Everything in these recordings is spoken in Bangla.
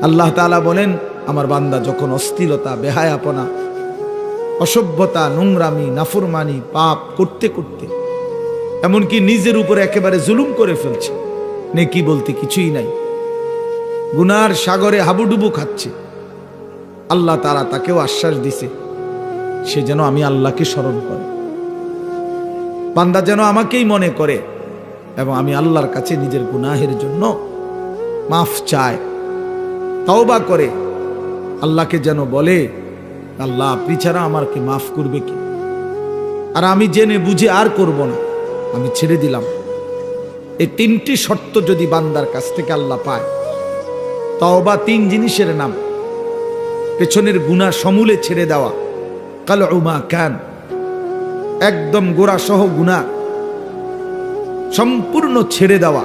আল্লাহ তাআলা বলেন, আমার বান্দা যখন অস্থিরতা, বেহায়াপনা, অসভ্যতা, নোংরামি, নাফরমানি, পাপ করতে করতে এমনকি নিজের উপরে একেবারে জুলুম করে ফেলছে, নেকি বলতে কিছুই নাই, গুনার সাগরে হাবুডুবু খাচ্ছে, আল্লাহ তাআলা তাকেও আশ্বাস দিছে সে যেন আমি আল্লাহকে স্মরণ করে, বান্দা যেন আমাকেই মনে করে এবং আমি আল্লাহর কাছে নিজের গুনাহের জন্য মাফ চায়, তওবা করে আল্লাহকে যেন বলে, আল্লাহ আপনি ছাড়া আমাকে মাফ করবে কি, আর আমি জেনে বুঝে আর করব না, আমি ছেড়ে দিলাম। এই তিনটি শর্ত যদি বান্দার কাছ থেকে আল্লাহ পায়, তওবা 3 জিনিসের নাম, পেছনের গুনাহ সমূলে ছেড়ে দেওয়া, কালউমা কান, একদম গোড়া সহ গুনাহ সম্পূর্ণ ছেড়ে দেওয়া,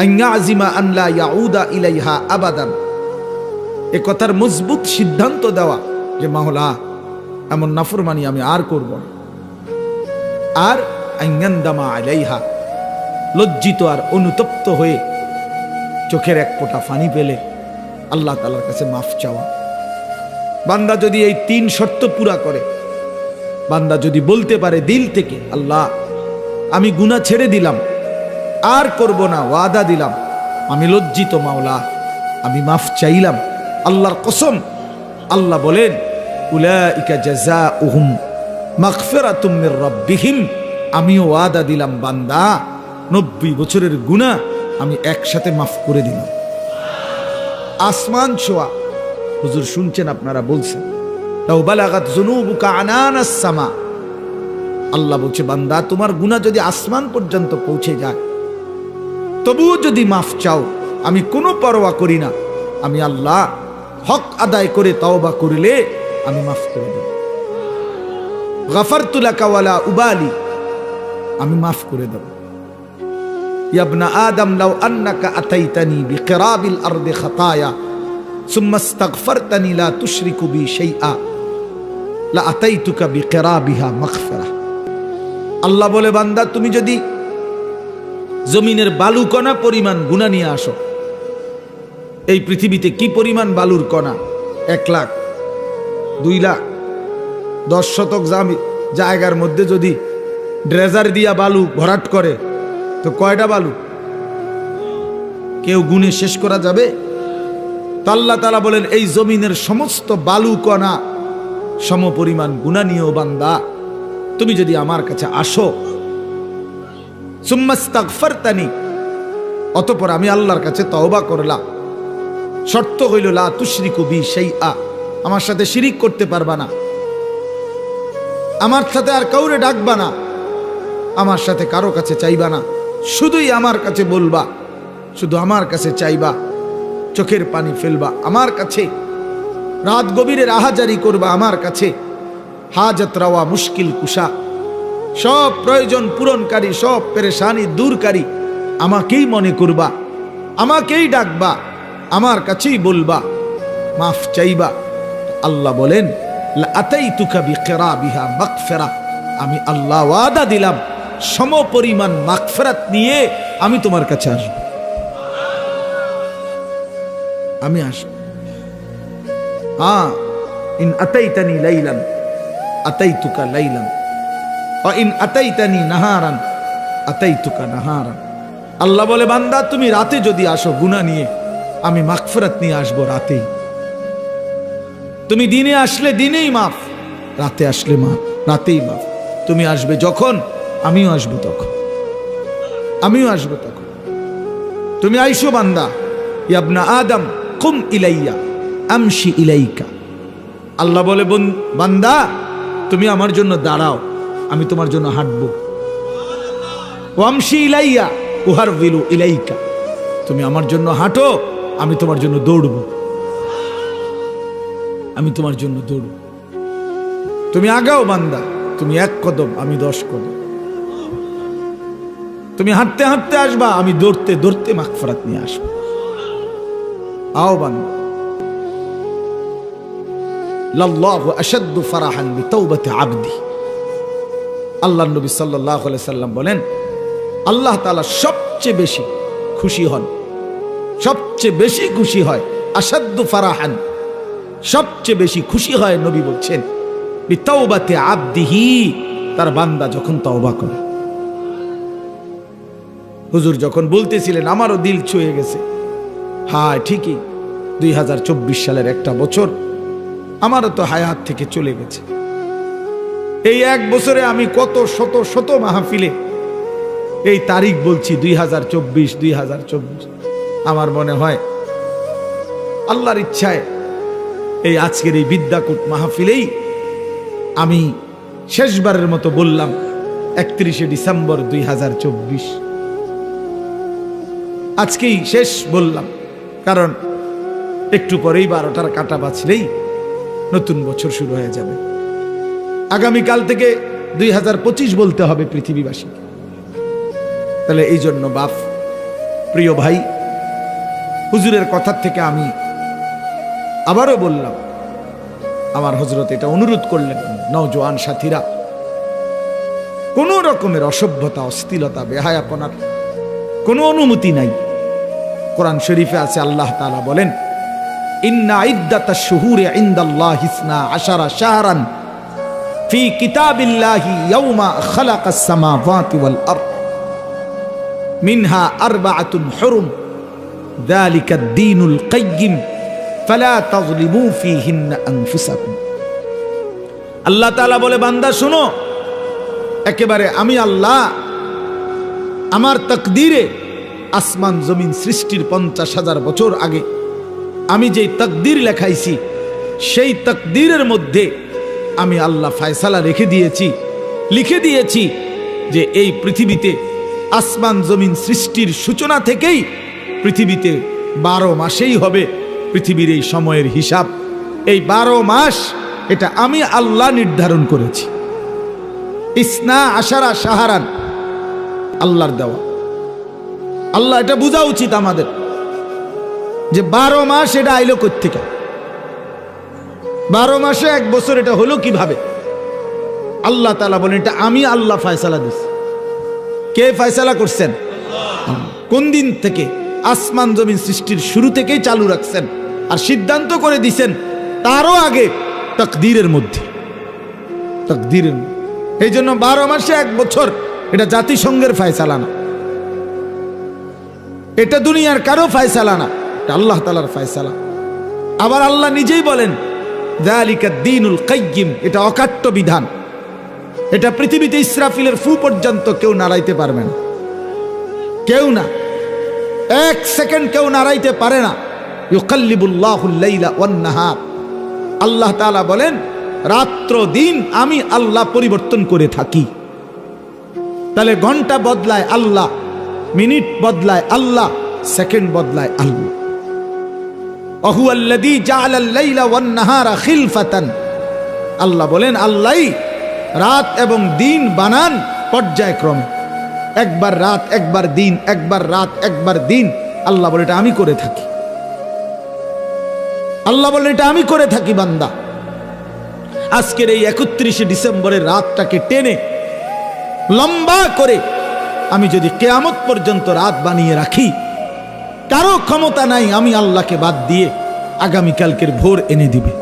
আইয়াজিমা আন লা ইয়াউদা ইলাইহা আবাদান, এ কথার মজবুত সিদ্ধান্ত দেওয়া যে মাওলা এমন নাফরমানি আমি আর করব না, আর আইয়ান্দামা আলাইহা, লজ্জিত আর অনুতপ্ত হয়ে চোখের এক ফোঁটা পানি পেলে আল্লাহ তাআলার কাছে মাফ চাওয়া। বান্দা যদি এই 3 শর্ত পুরা করে, বান্দা যদি বলতে পারে দিল থেকে, আল্লাহ আমি গুনাহ ছেড়ে দিলাম, আর করব না, ওয়াদা দিলাম, আমি লজ্জিত মাওলা, আমি মাফ চাইলাম, আল্লাহর কসম, আল্লাহ বলেন উলাইকা জাযাউহুম মাগফিরাতুম মির রাব্বিহিম, আমিও ওয়াদা দিলাম বান্দা 90 বছরের গুনাহ আমি একসাথে মাফ করে দিলাম। আসমান ছোঁয়া, হুজুর শুনছেন, আপনারা বলছেন লাউ বালাগাত যুনুবুকা আনানাস সামা, আল্লাহ বলছে বান্দা তোমার গুনাহ যদি আসমান পর্যন্ত পৌঁছে যায়, তবুও যদি মাফ চাও, আমি কোনো পরোয়া করি না, আমি আল্লাহ হক আদায় করে তওবা করলে আমি মাফ করে দেব। গাফারতু লাকা ওয়ালা উবালি, আমি মাফ করে দেব। ইয়া ইবনা আদম লাউ আন্নাকা আতাইতানি বিকিরাবিল আরদি খাতায়া সুম্মা ইস্তাগফারতানি লা তুশরিকু বি শাইআ লা আতাইতুকা বিকিরাবিহা মাগফিরা। আল্লাহ বলে বান্দা তুমি যদি জমিনের বালুকণা পরিমাণ গুনাহ নিয়ে আসো, এই পৃথিবীতে কি পরিমাণ বালুর কণা, 1 লাখ, 2 লাখ, 10 শতক জায়গার মধ্যে যদি ড্রেজার দিয়া বালু ভরাট করে তো কয়টা বালু কেউ গুনে শেষ করা যাবে? তো আল্লাহ তাআলা বলেন এই জমিনের সমস্ত বালু কণা সম পরিমাণ গুনাহ নিয়েও বান্দা তুমি যদি আমার কাছে আসো, সুম্মা ইস্তাগফারতানি, অতঃপর আমি আল্লাহর কাছে তওবা করলাম, শর্ত হইল লা তুশরিকু বি শাইআ, আমার সাথে শিরিক করতে পারবা না, আমার সাথে আর কাউরে ডাকবা না, আমার সাথে কারো কাছে চাইবা না, শুধুই আমার কাছে বলবা, শুধু আমার কাছে চাইবা, চোখের পানি ফেলবা আমার কাছে, রাত গভীরে রাহাজারি করবা আমার কাছে, হাজত রাওয়া মুশকিল কুশা, সব প্রয়োজন পূরণকারী, সব পেরেশানি দূরকারী আমাকেই মনে করবা, আমাকেই ডাকবা, আমার কাছেই বলবা, মাফ চাইবা। আল্লাহ বলেন লা আতাইতুকা বিকিরাবিহা মাগফিরা, আমি আল্লাহ ওয়াদা দিলাম সম পরিমাণ মাগফিরাত নিয়ে আমি তোমার কাছে আসব, আমি আসব। ইন আতাইতানি লাইলান আতাইতুকা লাইলান ওয়া ইন আতাইতানি নাহারান আতাইতুকা নাহারান। আল্লাহ বলে বান্দা তুমি রাতে যদি আসো গুনাহ নিয়ে, আমি মাগফিরাত নিয়ে আসবো রাতেই। তুমি দিনে আসলে দিনেই মাফ, রাতে আসলে মাফ, রাতেই মাফ। তুমি আসবে যখন, আমিও আসবো তখন, আমিও আসবো তখন। তুমি আইসো বান্দা, ইয়া ইবনা আদম কুম ইলাইয়া আমশি ইলাইকা। আল্লাহ বলে বান্দা তুমি আমার জন্য দাঁড়াও, আমি তোমার জন্য হাঁটবো। ওয়ামশি ইলাইয়া উহারবিলু ইলাইকা, তুমি আমার জন্য হাঁটো, আমি তোমার জন্য দৌড়বো, আমি তোমার জন্য দৌড়ব। তুমি আগাও বান্দা, তুমি 1 কদম, আমি 10 কদম। তুমি হাঁটতে হাঁটতে আসবা, আমি দৌড়তে দৌড়তে মাগফিরাত নিয়ে আসবো। আও বান্দা, লাল্লাহু আশাদ্দু ফারাহান বিতাওবাতি আবদি। আল্লাহর নবী সাল্লাল্লাহু আলাইহি সাল্লাম বলেন আল্লাহ তাআলা সবচেয়ে বেশি খুশি হন, সবচেয়ে সবচেয়ে বেশি খুশি হয়, আসাদ্দু ফারাহান, সবচেয়ে বেশি খুশি হয় নবী বলছেন বিতাওবাতে আবদিহি, তার বান্দা যখন তওবা করে। হুজুর যখন বলতেছিলেন আমারও দিল ছুঁয়ে গেছে। হ্যাঁ ঠিকই, 2024 সালের একটা বছর আমারও তো হায়াত থেকে চলে গেছে। এই এক বছরে আমি কত শত শত মাহফিলে এই তারিখ বলছি, 2024। আমার মনে হয় আল্লাহর ইচ্ছায় এই আজকের এই বিদ্যাকূট মাহফিলেই আমি শেষবারের মতো বললাম 31শে ডিসেম্বর 2024। আজকেই শেষ বললাম, কারণ একটু পরেই 12টার কাঁটা বাজলেই নতুন বছর শুরু হয়ে যাবে। আগামীকাল থেকে 2025 বলতে হবে পৃথিবীবাসীকে। তাহলে এই জন্য বাপ, প্রিয় ভাই, হুজুরের কথার থেকে আমি আবারও বললাম, আমার হযরত এটা অনুরোধ করলেন, নওজোয়ান সাথীরা, কোন রকমের অসভ্যতা, অশ্লীলতা, বেহায়াপনার কোনো অনুমতি নাই। কোরআন শরীফে আছে, আল্লাহ তাআলা বলেন ইন্না ইদ্দাতাশ শুহুরি ইনদাল্লাহি 12 শাহরান ফি কিতাবিল্লাহি ইয়াওমা খালাকাস সামাওয়াতি ওয়াল আরদ মিনহা আরবাআতুন হুরুম যালিকাদ দীনুল কাইয়্যিম ফালা তাযলিমু ফীহিন্না আনফুসাকুম। আল্লাহ তাআলা বলে, বান্দা শোনো, একেবারে আমি আল্লাহ আমার তাকদীরে আসমান জমিন সৃষ্টির 50,000 বছর আগে আমি যেই তাকদীর লেখাইছি, সেই তাকদীরের মধ্যে আমি আল্লাহ ফয়সালা লিখে দিয়েছি যে এই পৃথিবীতে আসমান জমিন সৃষ্টির সূচনা থেকেই পৃথিবীতে 12 মাসেই হবে পৃথিবীর এই সময়ের হিসাব। এই 12 মাস এটা আমি আল্লাহ নির্ধারণ করেছি। 12 শাহরান আল্লাহর দেওয়া। আল্লাহ এটা বোঝা উচিত আমাদের যে 12 মাস এটা আইলো কোত্থেকে, 12 মাসে এক বছর এটা হলো কিভাবে? আল্লাহ তাআলা বলেন এটা আমি আল্লাহ ফয়সালা দিছি। কে ফয়সালা করছেন? কোন দিন থেকে? আসমান জমিন সৃষ্টির শুরু থেকেই চালু রাখছেন, আর সিদ্ধান্ত করে দিছেন তারও আগে তাকদীরের মধ্যে। এই জন্য 12 মাসে এক বছর এটা জাতিসংঘের ফয়সালা না, এটা দুনিয়ার কারো ফয়সালা না, এটা আল্লাহ তাআলার ফয়সালা। আবার আল্লাহ নিজেই বলেন যালিকাদ দীনুল কাইয়্যিম, এটা অকাট্য বিধান। এটা পৃথিবীতে ইসরাফিলের ফু পর্যন্ত কেউ নাড়াইতে পারবে না, কেউ না, 1 সেকেন্ড কেউ নাড়াইতে পারে না। ইউকাল্লিবুল্লাহুল লাইলা ওয়ান নাহার, আল্লাহ তাআলা বলেন রাত্র দিন আমি আল্লাহ পরিবর্তন করে থাকি। তাহলে ঘন্টা বদলায় আল্লাহ, মিনিট বদলায় আল্লাহ, সেকেন্ড বদলায় আল্লাহ। ওয়াহুয়াল্লাযী জাআলাল লাইলা ওয়ান নাহারা খিলফাতান, আল্লাহ বলেন আল্লাহই রাত এবং দিন বানান পর্যায়ক্রমে, একবার রাত একবার দিন, একবার রাত একবার দিন। আল্লাহ বলে এটা আমি করে থাকি। আল্লাহ বলে এটা আমি করে থাকি বান্দা। আজকের এই 31শে ডিসেম্বরের রাতটাকে টেনে লম্বা করে আমি যদি কিয়ামত পর্যন্ত রাত বানিয়ে রাখি, কারো ক্ষমতা নাই আমি আল্লাহকে বাদ দিয়ে আগামীকালকের ভোর এনে দিবে,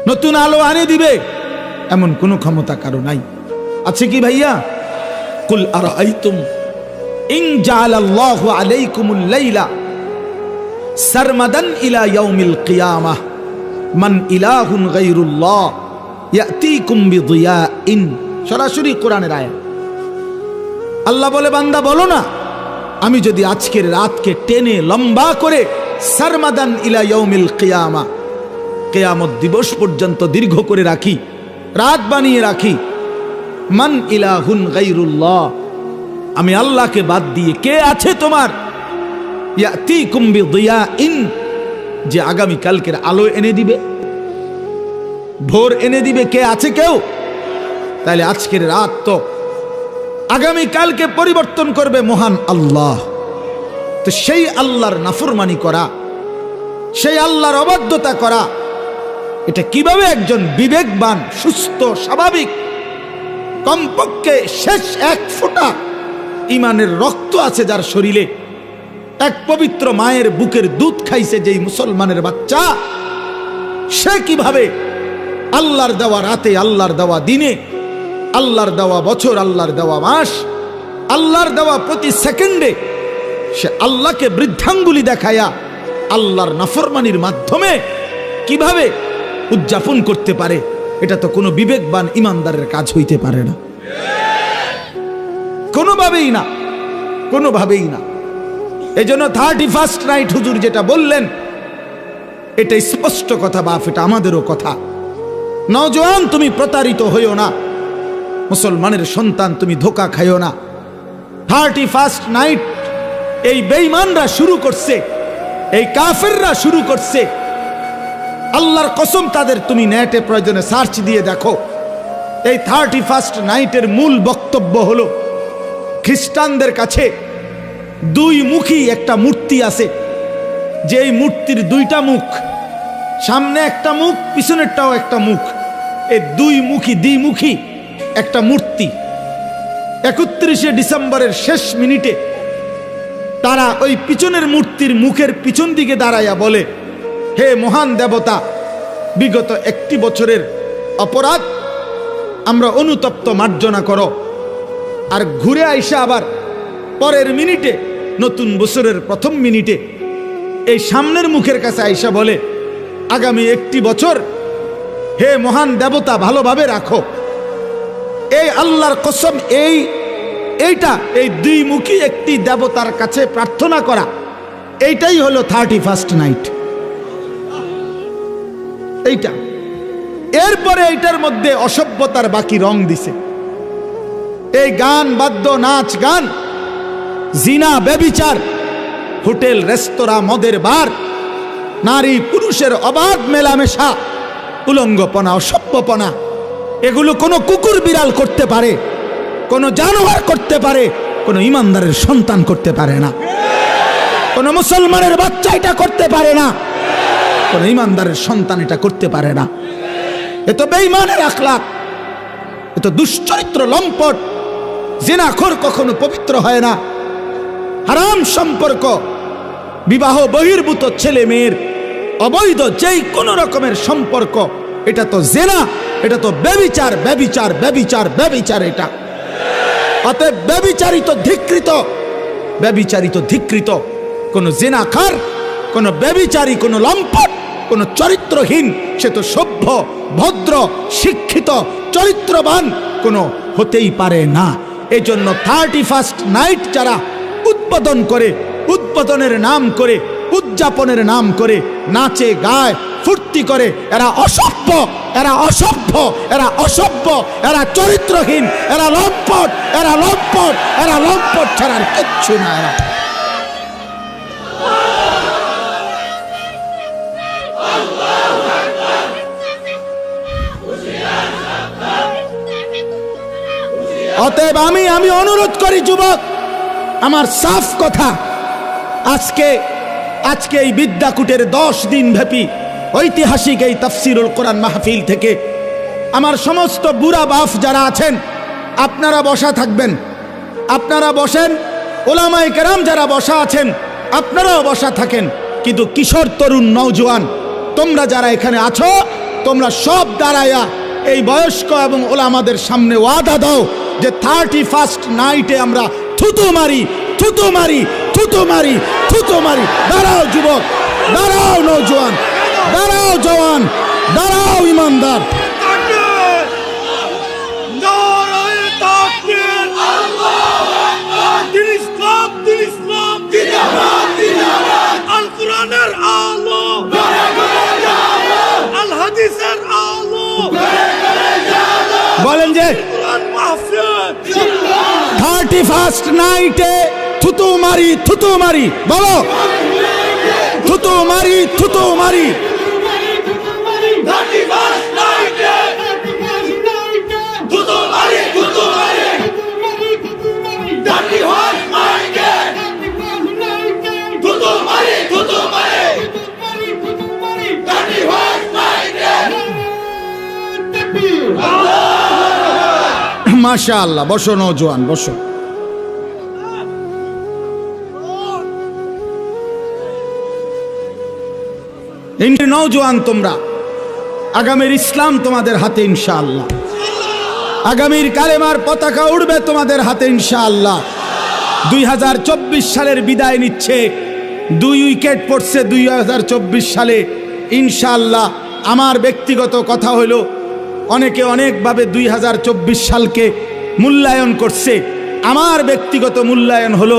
নতুন আলো আনে দিবে, এমন কোন ক্ষমতা কারো নাই। আছে কি ভাইয়া? কুল আরাআইতুম ইন জাআলাল্লাহু আলাইকুমুল লাইলা সারমাদান ইলা ইয়াউমিল কিয়ামাহ মান ইলাহুন গায়রুল্লাহ ইয়াতিকুম বিদিয়াইন। সরাসরি কোরআনের আয়াত। আল্লাহ বলে বান্দা বলো না, আমি যদি আজকের রাতকে টেনে লম্বা করে সারমাদান ইলা ইয়াউমিল কিয়ামা, কিয়ামত দিবস পর্যন্ত দীর্ঘ করে রাখি, রাত বানিয়ে রাখি, মান ইলাহুন গায়রুল্লাহ, আমি আল্লাহকে বাদ দিয়ে কে আছে তোমার, ইয়াতিকুম বিদিয়াইন, যে আগামী কালকের আলো এনে দিবে, ভোর এনে দিবে, কে আছে কেউ? তাহলে আজকের রাত তো আগামী কালকে পরিবর্তন করবে মহান আল্লাহ। তো সেই আল্লাহর নাফরমানি করা, সেই আল্লাহর অবাধ্যতা করা, এটা কিভাবে একজন বিবেকবান, সুস্থ, স্বাভাবিক, কমপক্ষে শেষ 1 ফোঁটা ইমানের রক্ত আছে যার শরীরে, এক পবিত্র মায়ের বুকের দুধ খাইছে যেই মুসলমানের বাচ্চা, সে কিভাবে আল্লাহর দেওয়া রাতে, আল্লাহর দেওয়া দিনে, আল্লাহর দেওয়া বছর, আল্লাহর দেওয়া মাস, আল্লাহর দেওয়া প্রতি সেকেন্ডে সে আল্লাহকে বৃদ্ধাঙ্গুলি দেখায়া আল্লাহর নাফরমানির মাধ্যমে কিভাবে উদযাপন করতে পারে? এটা তো কোনো বিবেকবান ইমানদারের কাজ হইতে পারে না, কোনোভাবেই না, কোনোভাবেই না। এই জন্য 31st নাইট হুজুর যেটা বললেন, এটা স্পষ্ট কথা বাপ, এটা আমাদেরও কথা। নওজোয়ান, তুমি প্রতারিত হইও না, মুসলমানের সন্তান তুমি ধোকা খাইও না। 31st নাইট এই বেঈমানরা শুরু করছে, এই কাফেররা শুরু করছে। আল্লাহর কসম, তাদের তুমি নেটে প্রয়োজনে সার্চ দিয়ে দেখো। এই 31st নাইটের মূল বক্তব্য হলো, খ্রিস্টানদের কাছে দুই মুখী একটা মূর্তি আছে, যে এই মূর্তির দুইটা মুখ, সামনে একটা মুখ, পিছনেরটাও একটা মুখ, এই দুই মুখী দ্বিমুখী একটা মূর্তি। 31শে ডিসেম্বরের শেষ মিনিটে তারা ওই পিছনের মূর্তির মুখের পিছন দিকে দাঁড়াইয়া বলে, হে মহান দেবতা, বিগত 1 বছরের অপরাধ আমরা অনুতপ্ত মার্জনা করো। আর ঘুরে আইসা আবার পরের মিনিটে, নতুন বছরের প্রথম মিনিটে এই সামনের মুখের কাছে আইসা বলে, আগামী 1 বছর হে মহান দেবতা ভালোভাবে রাখো। এই আল্লাহর কসম, এইটা এই দুইমুখী একটি দেবতার কাছে প্রার্থনা করা, এইটাই হলো 31st নাইট। এইটা এরপরে এইটার মধ্যে অসভ্যতার বাকি রং দিছে। এই গান, বাদ্য, নাচ গান, জিনা, ব্যভিচার, হোটেল, রেস্তোরাঁ, মদের বার, নারী পুরুষের অবাধ মেলামেশা, উলঙ্গপনা, অসভ্যপনা, এগুলো কোনো কুকুর বিড়াল করতে পারে, কোনো জানোয়ার করতে পারে, কোনো ইমানদারের সন্তান করতে পারে না, কোনো মুসলমানের বাচ্চা এটা করতে পারে না, কোনো ইমানদারের সন্তান এটা করতে পারে না। এ তো বেঈমানের আখলাক, এ তো দুশ্চরিত্র, লম্পট। জিনাখোর কখনো পবিত্র হয় না। হারাম সম্পর্ক, বিবাহ বহির্ভূত ছেলে মেয়ের অবৈধ যেই কোনো রকমের সম্পর্ক, এটা তো জিনা, এটা তো ব্যভিচার, ব্যভিচার, ব্যভিচার, ব্যভিচার। এটা অতএব ব্যভিচারিত, ধিক্কৃত, ব্যভিচারিত, ধিক্কৃত কোন জিনাখার, কোন ব্যভিচারী, কোন লম্পট, কোন চরিত্রহীন, সে তো সভ্য, ভদ্র, শিক্ষিত, চরিত্রবান কোনো হতেই পারে না। এই জন্য 31st নাইট যারা উদ্বোধন করে, উদ্বোধনের নাম করে, উদযাপনের নাম করে নাচে, গায়, ফুর্তি করে, এরা অসভ্য, এরা অসভ্য, এরা অসভ্য, এরা চরিত্রহীন, এরা লম্পট, এরা লম্পট, এরা লম্পট ছাড়ার কিচ্ছু না। এরা অতএব আমি অনুরোধ করি যুবক, আমার সাফ কথা, আজকে এই বিদ্যাকুটের 10 দিন ব্যাপী ঐতিহাসিক এই তাফসিরুল কোরআন মাহফিল থেকে আমার সমস্ত বুড়া বাপ যারা আছেন, আপনারা বসা থাকবেন, আপনারা বসেন। ওলামায়ে কেরাম যারা বসা আছেন, আপনারাও বসা থাকেন। কিন্তু কিশোর, তরুণ, নওজোয়ান, তোমরা যারা এখানে আছো, তোমরা সব দাঁড়ায়া এই বয়স্ক এবং ওলামাদের সামনে ওয়াদা দাও যে 31st নাইটে আমরা থুতু মারি, থুতু মারি, থুতু মারি, থুতু মারি। দাঁড়াও যুবক, দাঁড়াও নওজোয়ান, দাঁড়াও জওয়ান, দাঁড়াও ইমানদার। বলেন যে 31st নাইটে থুতু মারি, থুতু মারি, বলো থুতু মারি, থুতু মারি। মাশাআল্লাহ, বসো নওজোয়ান, বসো। নওজোয়ান তোমরা, আগামীর ইসলাম তোমাদের হাতে ইনশাআল্লাহ। আগামীর কালেমার পতাকা উড়বে তোমাদের হাতে ইনশাআল্লাহ। 2024 সালের বিদায় নিচ্ছে, 2 উইকেট পড়ছে 2024 সালে ইনশাআল্লাহ। আমার ব্যক্তিগত কথা হলো, অনেকে অনেকভাবে 2024 সালকে মূল্যায়ন করছে। আমার ব্যক্তিগত মূল্যায়ন হলো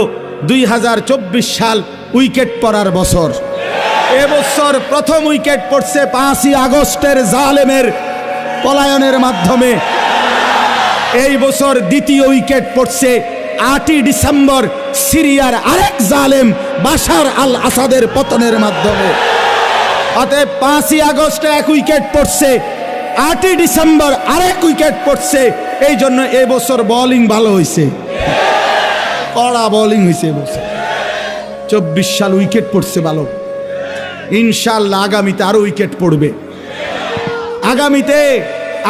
2024 সাল উইকেট পড়ার বছর। এবছর প্রথম উইকেট পড়ছে 5ই আগস্টের জালেমের পলায়নের মাধ্যমে। এই বছর দ্বিতীয় উইকেট পড়ছে 8ই ডিসেম্বর সিরিয়ার আরেক জালেম বাশার আল আসাদের পতনের মাধ্যমে। অতএব 5ই আগস্টে 1 উইকেট পড়ছে, 8ই ডিসেম্বর আরেক উইকেট পড়ছে। এই জন্য এবছর বোলিং ভালো হয়েছে, কড়া বোলিং হয়েছে এবছর। 24 সাল উইকেট পড়ছে ভালো, ইনশাআল্লাহ আগামীতে আরো উইকেট পড়বে।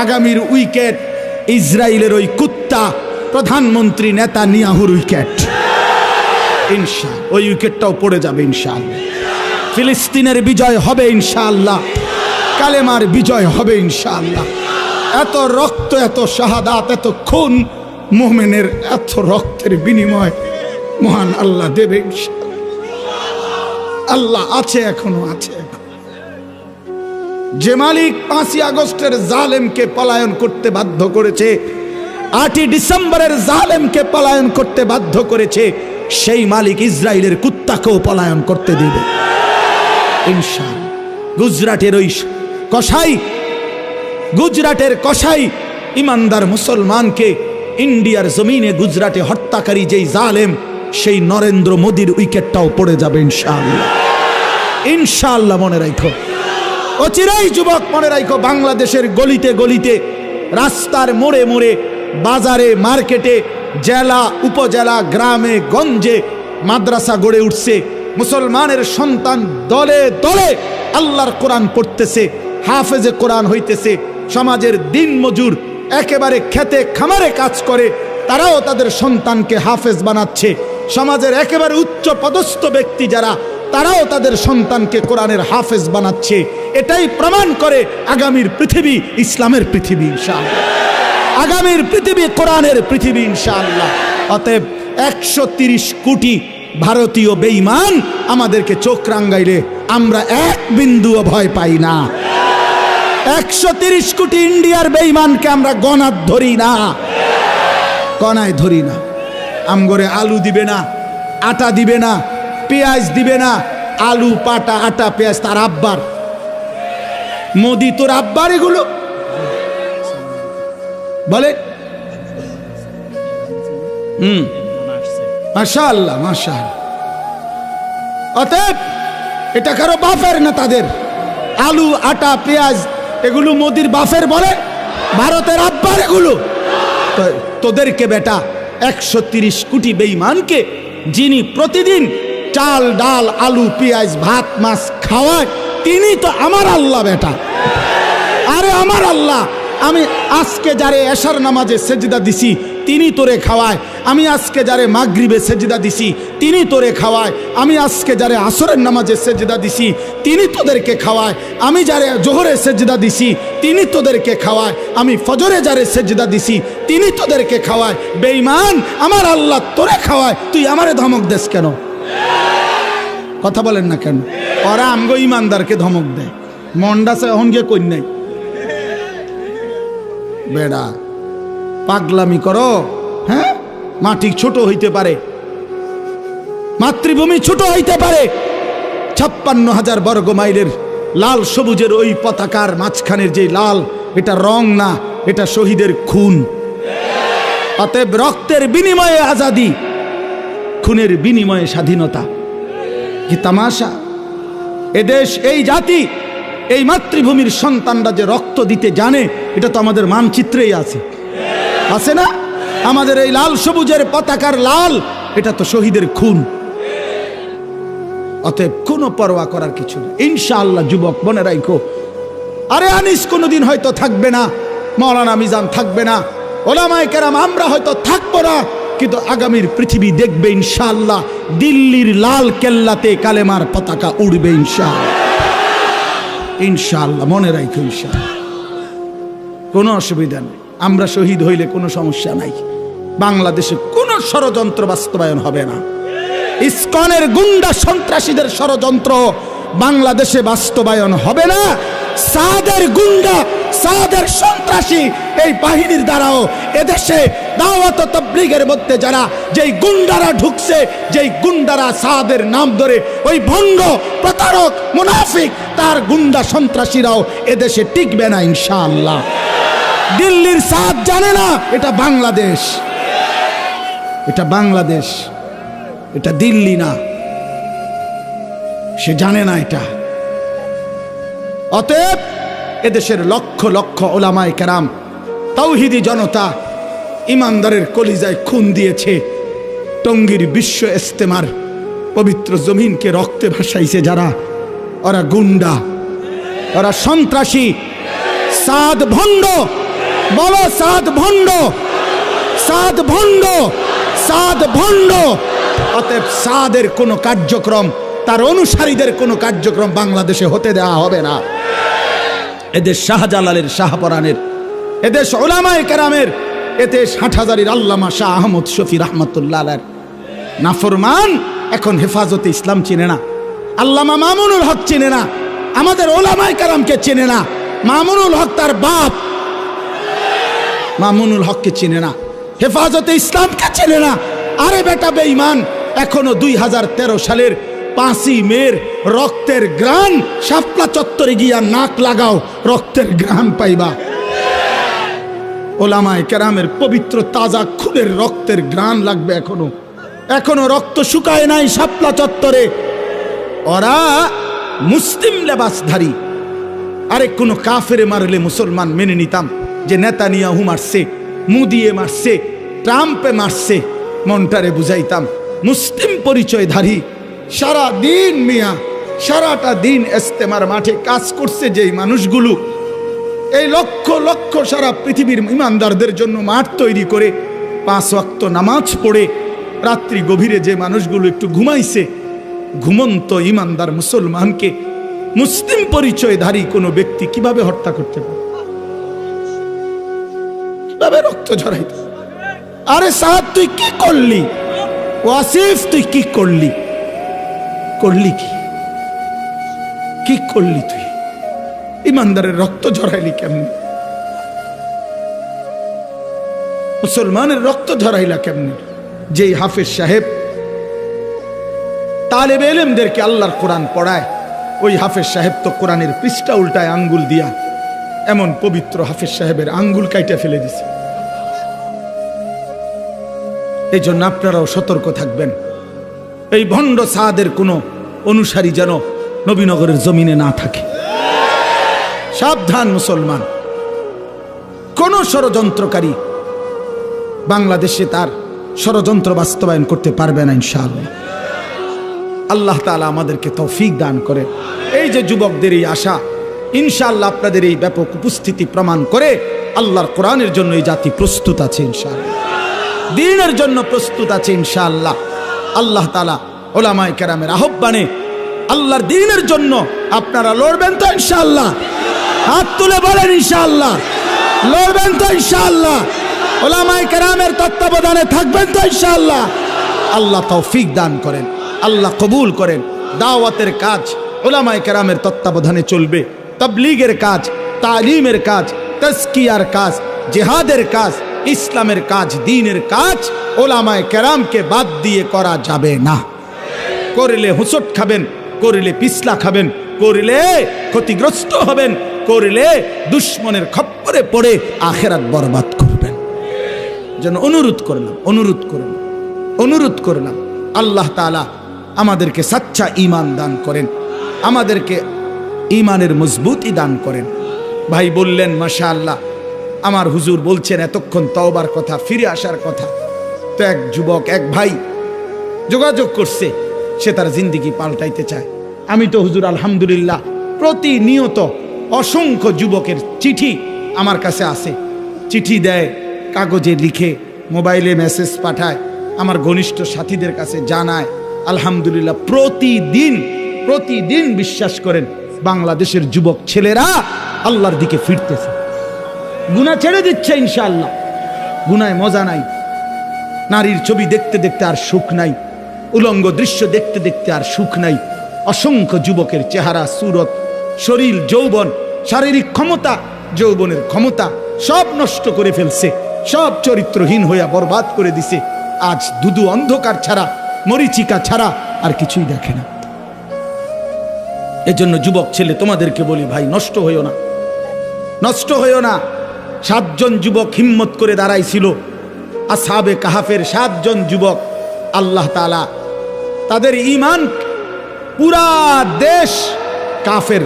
আগামীর উইকেট ইসরায়েলের ওই কুত্তা প্রধানমন্ত্রী নেতানিয়াহুর উইকেট, ইনশাআল্লাহ ওই উইকেটটাও পড়ে যাবে ইনশাআল্লাহ। ফিলিস্তিনের বিজয় হবে ইনশাআল্লাহ, কালেমার বিজয় হবে ইনশাআল্লাহ। এত রক্ত, এত শাহাদাত, এত খুন, মুমিনের এত রক্তের বিনিময় মহান আল্লাহ দেবে ইনশাআল্লাহ। আল্লাহ আছে, এখনো আছে। যে মালিক 5ই আগস্টের জালেমকে পলায়ন করতে বাধ্য করেছে, 8ই ডিসেম্বরের জালেমকে পলায়ন করতে বাধ্য করেছে, সেই মালিক ইসরায়েলের কুত্তাকেও পলায়ন করতে দিবে ইনশাআল্লাহ। গুজরাটের কসাই ইমানদার মুসলমানকে ইন্ডিয়ার জমিনে গুজরাটে হত্যাকারী যেই জালেম, সেই নরেন্দ্র মোদীর উইকেটটাও পড়ে যাবে ইনশাআল্লাহ। ইনশাআল্লাহ মনে রাখো, অচিরেই যুবক মনে রাখো, বাংলাদেশের গলিতে গলিতে, রাস্তার মোড়ে মোড়ে, বাজারে, মার্কেটে, জেলা, উপজেলা, গ্রামে গঞ্জে মাদ্রাসা গড়ে উঠছে। মুসলমানের সন্তান দলে দলে আল্লাহর কোরআন পড়তেছে, হাফেজে কোরআন হইতেছে। সমাজের দিন মজুর একেবারে খেতে খামারে কাজ করে, তারাও তাদের সন্তানকে হাফেজ বানাচ্ছে। সমাজের একেবারে উচ্চ পদস্থ ব্যক্তি যারা, তারাও তাদের সন্তানকে কোরআনের হাফেজ বানাচ্ছে। এটাই প্রমাণ করে আগামীর পৃথিবী ইসলামের পৃথিবী ইনশাআল্লাহ, আগামীর পৃথিবী কোরআনের পৃথিবী ইনশাআল্লাহ। অতএব 130 কোটি ভারতীয় বেঈমান আমাদেরকে চোখ রাঙ্গাইলে আমরা এক বিন্দুও ভয় পাই না। 130 কোটি ইন্ডিয়ার বেঈমানকে আমরা গণাত ধরি না, গণায় ধরি না। আমগরে আলু দিবে না, আটা দিবে না, পেঁয়াজ দিবে না। আলু, পাটা, আটা, পেঁয়াজ তার আব্বার। মোদি তোর আব্বার এগুলো বলে। মাশাআল্লাহ, মাশাআল্লাহ। অতএব এটা কারো বাপের না, তাদের আলু, আটা, পেঁয়াজ এগুলো মোদির বাপের বলে, ভারতের আব্বার এগুলো। তোদেরকে বেটা 130 কোটি বেঈমানকে যিনি প্রতিদিন চাল, ডাল, আলু, পেঁয়াজ, ভাত, মাছ খাওয়ায়, তিনি তো আমার আল্লাহ বেটা। আরে আমার আল্লাহ, আমি আজকে যারে এশার নামাজে সেজদা দিছি তিনি তোরে খাওয়ায়, আমি আজকে যারে মাগরিবে সেজদা দিছি তিনি তোরে খাওয়ায়, আমি আজকে যারে আসরের নামাজে সেজদা দিছি তিনি তোদেরকে খাওয়ায়, আমি যারে জোহরে সেজদা দিছি তিনি তোদেরকে খাওয়ায়, আমি ফজরে যারে সেজদা দিছি তিনি তোদেরকে খাওয়ায়। বেঈমান, আমার আল্লাহ তোরে খাওয়ায়, তুই আমারে ধমক দেস কেন? কথা বলেন না কেন? ওরা আমগো ইমানদারকে ধমক দেয়। মন্ডাসে এখন গিয়ে কই নাই বেড়া, পাগলামি করো। হ্যাঁ, মাটি ছোট হইতে পারে, মাতৃভূমি ছোট হইতে পারে, 56,000 বর্গ মাইলের লাল সবুজের ওই পতাকার মাঝখানের যে লাল, এটা রং না, এটা শহীদের খুন। অতএব রক্তের বিনিময়ে আজাদি, খুনের বিনিময়ে স্বাধীনতা। কি তামাশা! এদেশ, এই জাতি, এই মাতৃভূমির সন্তানরা যে রক্ত দিতে জানে, এটা তো আমাদের মানচিত্রেই আছে, আছে না? আমাদের এই লাল সবুজের পতাকার লাল, এটা তো শহীদের খুন। অতএব কোনো পরোয়া করার কিছু নেই ইনশাআল্লাহ। যুবক মনে রাখো, আরে আনিস কোনোদিন হয়তো থাকবে না, মাওলানা মিজান থাকবে না, ওলামায়ে কেরাম আমরা হয়তো থাকবো না, কিন্তু আগামীর পৃথিবী দেখবে ইনশাআল্লাহ দিল্লির লাল কেল্লাতে কালেমার পতাকা উড়বে ইনশাআল্লাহ। ইনশাআল্লাহ, মনে রাখো ইনশাআল্লাহ, কোনো অসুবিধা নেই। আমরা শহীদ হইলে কোনো সমস্যা নাই। বাংলাদেশে কোনো ষড়যন্ত্র বাস্তবায়ন হবে না। ইসকনের গুন্ডা সন্ত্রাসীদের ষড়যন্ত্র বাংলাদেশে বাস্তবায়ন হবে না। সাদের গুন্ডা, সাদের সন্ত্রাসী এই বাহিনীর দ্বারাও এদেশে দাওয়াত ও তাবলীগের মধ্যে যারা যেই গুন্ডারা ঢুকছে, যেই গুন্ডারা সাদের নাম ধরে ওই ভণ্ড প্রতারক মুনাফিক তার গুন্ডা সন্ত্রাসীরাও এদেশে টিকবে না ইনশাআল্লাহ। দিল্লির সাদ জানে না এটা বাংলাদেশ, এটা বাংলাদেশ, এটা দিল্লি না, সে জানে না এটা। অতএব এদেশের লক্ষ লক্ষ ওলামায়ে কেরাম, তাওহীদি জনতা ইমানদারের কলিজায় খুন দিয়েছে। টঙ্গীর বিশ্ব ইজতেমার পবিত্র জমিনকে রক্তে ভাসাইছে যারা, ওরা গুন্ডা, ওরা সন্ত্রাসী, সাদ ভণ্ড। বলো সাদ ভণ্ড, সাদ ভণ্ড, সাদ ভণ্ড। অতএব সাদের কোনো কার্যক্রম, তার অনুসারীদের কোনো কার্যক্রম বাংলাদেশে হতে দেওয়া হবে না। এদেশ শাহজালালের, শাহপরানের, এদেশ উলামায়ে কেরামের, এদেশ হাটহাজারীর আল্লামা শাহ আহমদ শফি রহমতুল্লাহ আলাইহির নাফরমান এখন হেফাজতে ইসলাম চিনে না, আল্লামা মামুনুল হক চিনে না, আমাদের উলামায়ে কেরামকে চিনে না, মামুনুল হক তার বাপ মামুনুল হককে চিনে না, হেফাজতে ইসলামকে চিনে না। আরে বেটা বেঈমান, এখনো 2013 সালের 5ই মের রক্তের গ্রান শাপলা চত্বরে গিয়া নাক লাগাও, রক্তের গ্রান পাইবা। ওলামায়ে কেরামের পবিত্র তাজা খুনের রক্তের গ্রান লাগবে। এখনো রক্ত শুকায় নাই শাপলা চত্বরে। ওরা মুসলিম লেবাসধারী। আরে কোনো কাফেরে মারলে মুসলমান মেনে নিতাম, যে নেতানিয়াহু মারছে, মুদিয়ে মারছে, ট্রাম্পে মারছে, মনটারে বুঝাইতাম। মুসলিম পরিচয়ধারী সারা দিন মিয়া, সারাটা দিন ইজতেমার মাঠে কাজ করছে যেই মানুষগুলো, এই লক্ষ লক্ষ সারা পৃথিবীর ইমানদারদের জন্য মাঠ তৈরি করে 5 ওয়াক্ত নামাজ পড়ে রাত্রি গভীরে যে মানুষগুলো একটু ঘুমাইছে, ঘুমন্ত ইমানদার মুসলমানকে মুসলিম পরিচয়ধারী কোনো ব্যক্তি কিভাবে হত্যা করতে পারে, কিভাবে রক্ত ঝরাইতে? আরে সাদ তুই কি করলি? ওয়াসিফ তুই কি করলি? করলি কি করলি? তুই ইমানদারের রক্ত ঝরাইলি কেমনে? মুসলমানের রক্ত ঝরাইলা কেমনে? যেই হাফেজ সাহেব তালেবে ইলমদেরকে আল্লাহর কোরআন পড়ায়, ওই হাফেজ সাহেব তো কোরআনের পৃষ্ঠা উল্টায় আঙ্গুল দিয়া, এমন পবিত্র হাফেজ সাহেবের আঙ্গুল কাইটা ফেলে দিছে। এই জন্য আপনারাও সতর্ক থাকবেন, এই ভণ্ড সাদের কোনো অনুসারী যেন নবীনগরের জমিনে না থাকে। সাবধান মুসলমান, কোন ষড়যন্ত্রকারী বাংলাদেশে তার ষড়যন্ত্র বাস্তবায়ন করতে পারবে না ইনশাআল্লাহ। আল্লাহ তাআলা আমাদেরকে তৌফিক দান করে। এই যে যুবকদের এই আশা, ইনশাআল্লাহ আপনাদের এই ব্যাপক উপস্থিতি প্রমাণ করে আল্লাহর কোরআনের জন্য এই জাতি প্রস্তুত আছে ইনশাআল্লাহ, দ্বীনের জন্য প্রস্তুত আছে ইনশাআল্লাহ। আল্লাহ তাআলা উলামায়ে কেরামের আহ্বানে আল্লাহর দ্বীনের জন্য আপনারা লড়বেন তো ইনশাআল্লাহ? হাত তুলে বলেন ইনশাআল্লাহ। লড়বেন তো ইনশাআল্লাহ? উলামায়ে কেরামের তত্ত্বাবধানে থাকবেন তো ইনশাআল্লাহ? আল্লাহ তৌফিক দান করেন, আল্লাহ কবুল করেন। দাওয়াতের কাজ উলামায়ে কেরামের তত্ত্বাবধানে চলবে, তাবলীগের কাজ, তালিমের কাজ, তাজকিয়ার কাজ, জিহাদের কাজ, ইসলামের কাজ, দ্বীনের কাজ উলামায়ে কেরামকে বাদ দিয়ে করা যাবে না। করলে হুঁচট খাবেন, করলে পিছলা খাবেন, করলে ক্ষতিগ্রস্ত হবেন, করলে দুশ্মনের খপ্পরে পড়ে আখিরাত বরবাদ করবেন। যেন অনুরোধ করলাম আল্লাহ তাআলা আমাদেরকে সচ্চা ঈমান দান করেন, আমাদেরকে ঈমানের মজবুতি দান করেন। ভাই বললেন মাশাআল্লাহ, আমার হুজুর বলছেন এতক্ষণ তওবার কথা, ফিরে আসার কথা। তো এক যুবক, এক ভাই যোগাযোগ করছে, সে তার জিন্দেগি পাল্টাইতে চায়। আমি তো হুজুর আলহামদুলিল্লাহ প্রতিনিয়ত অসংখ্য যুবকের চিঠি আমার কাছে আসে, চিঠি দেয়, কাগজে লিখে, মোবাইলে মেসেজ পাঠায়, আমার ঘনিষ্ঠ সাথীদের কাছে জানায়। আলহামদুলিল্লাহ প্রতিদিন বিশ্বাস করেন বাংলাদেশের যুবক ছেলেরা আল্লাহর দিকে ফিরতেছে, গুনাহ ছেড়ে দিচ্ছে ইনশাআল্লাহ। গুনায় মজা নাই, নারীর ছবি দেখতে দেখতে আর সুখ নাই, উলঙ্গ দৃশ্য দেখতে দেখতে আর সুখ নাই। অসংখ্য যুবকের চেহারা, সুরত, শরীর, যৌবন, শারীরিক ক্ষমতা, যৌবনের ক্ষমতা সব নষ্ট করে ফেলছে, সব চরিত্রহীন হইয়া বরবাদ করে দিছে। আজ দুদু অন্ধকার ছাড়া, মরিচিকা ছাড়া আর কিছুই দেখে না। এজন্য যুবক ছেলে তোমাদেরকে বলি, ভাই নষ্ট হইও না, নষ্ট হইও না। 7 জন যুবক হিম্মত করে দাঁড়াইছিল, আসহাবে কাহাফের 7 জন যুবক। আল্লাহ তাআলা তাদের ঈমান, পুরা দেশ কাফের,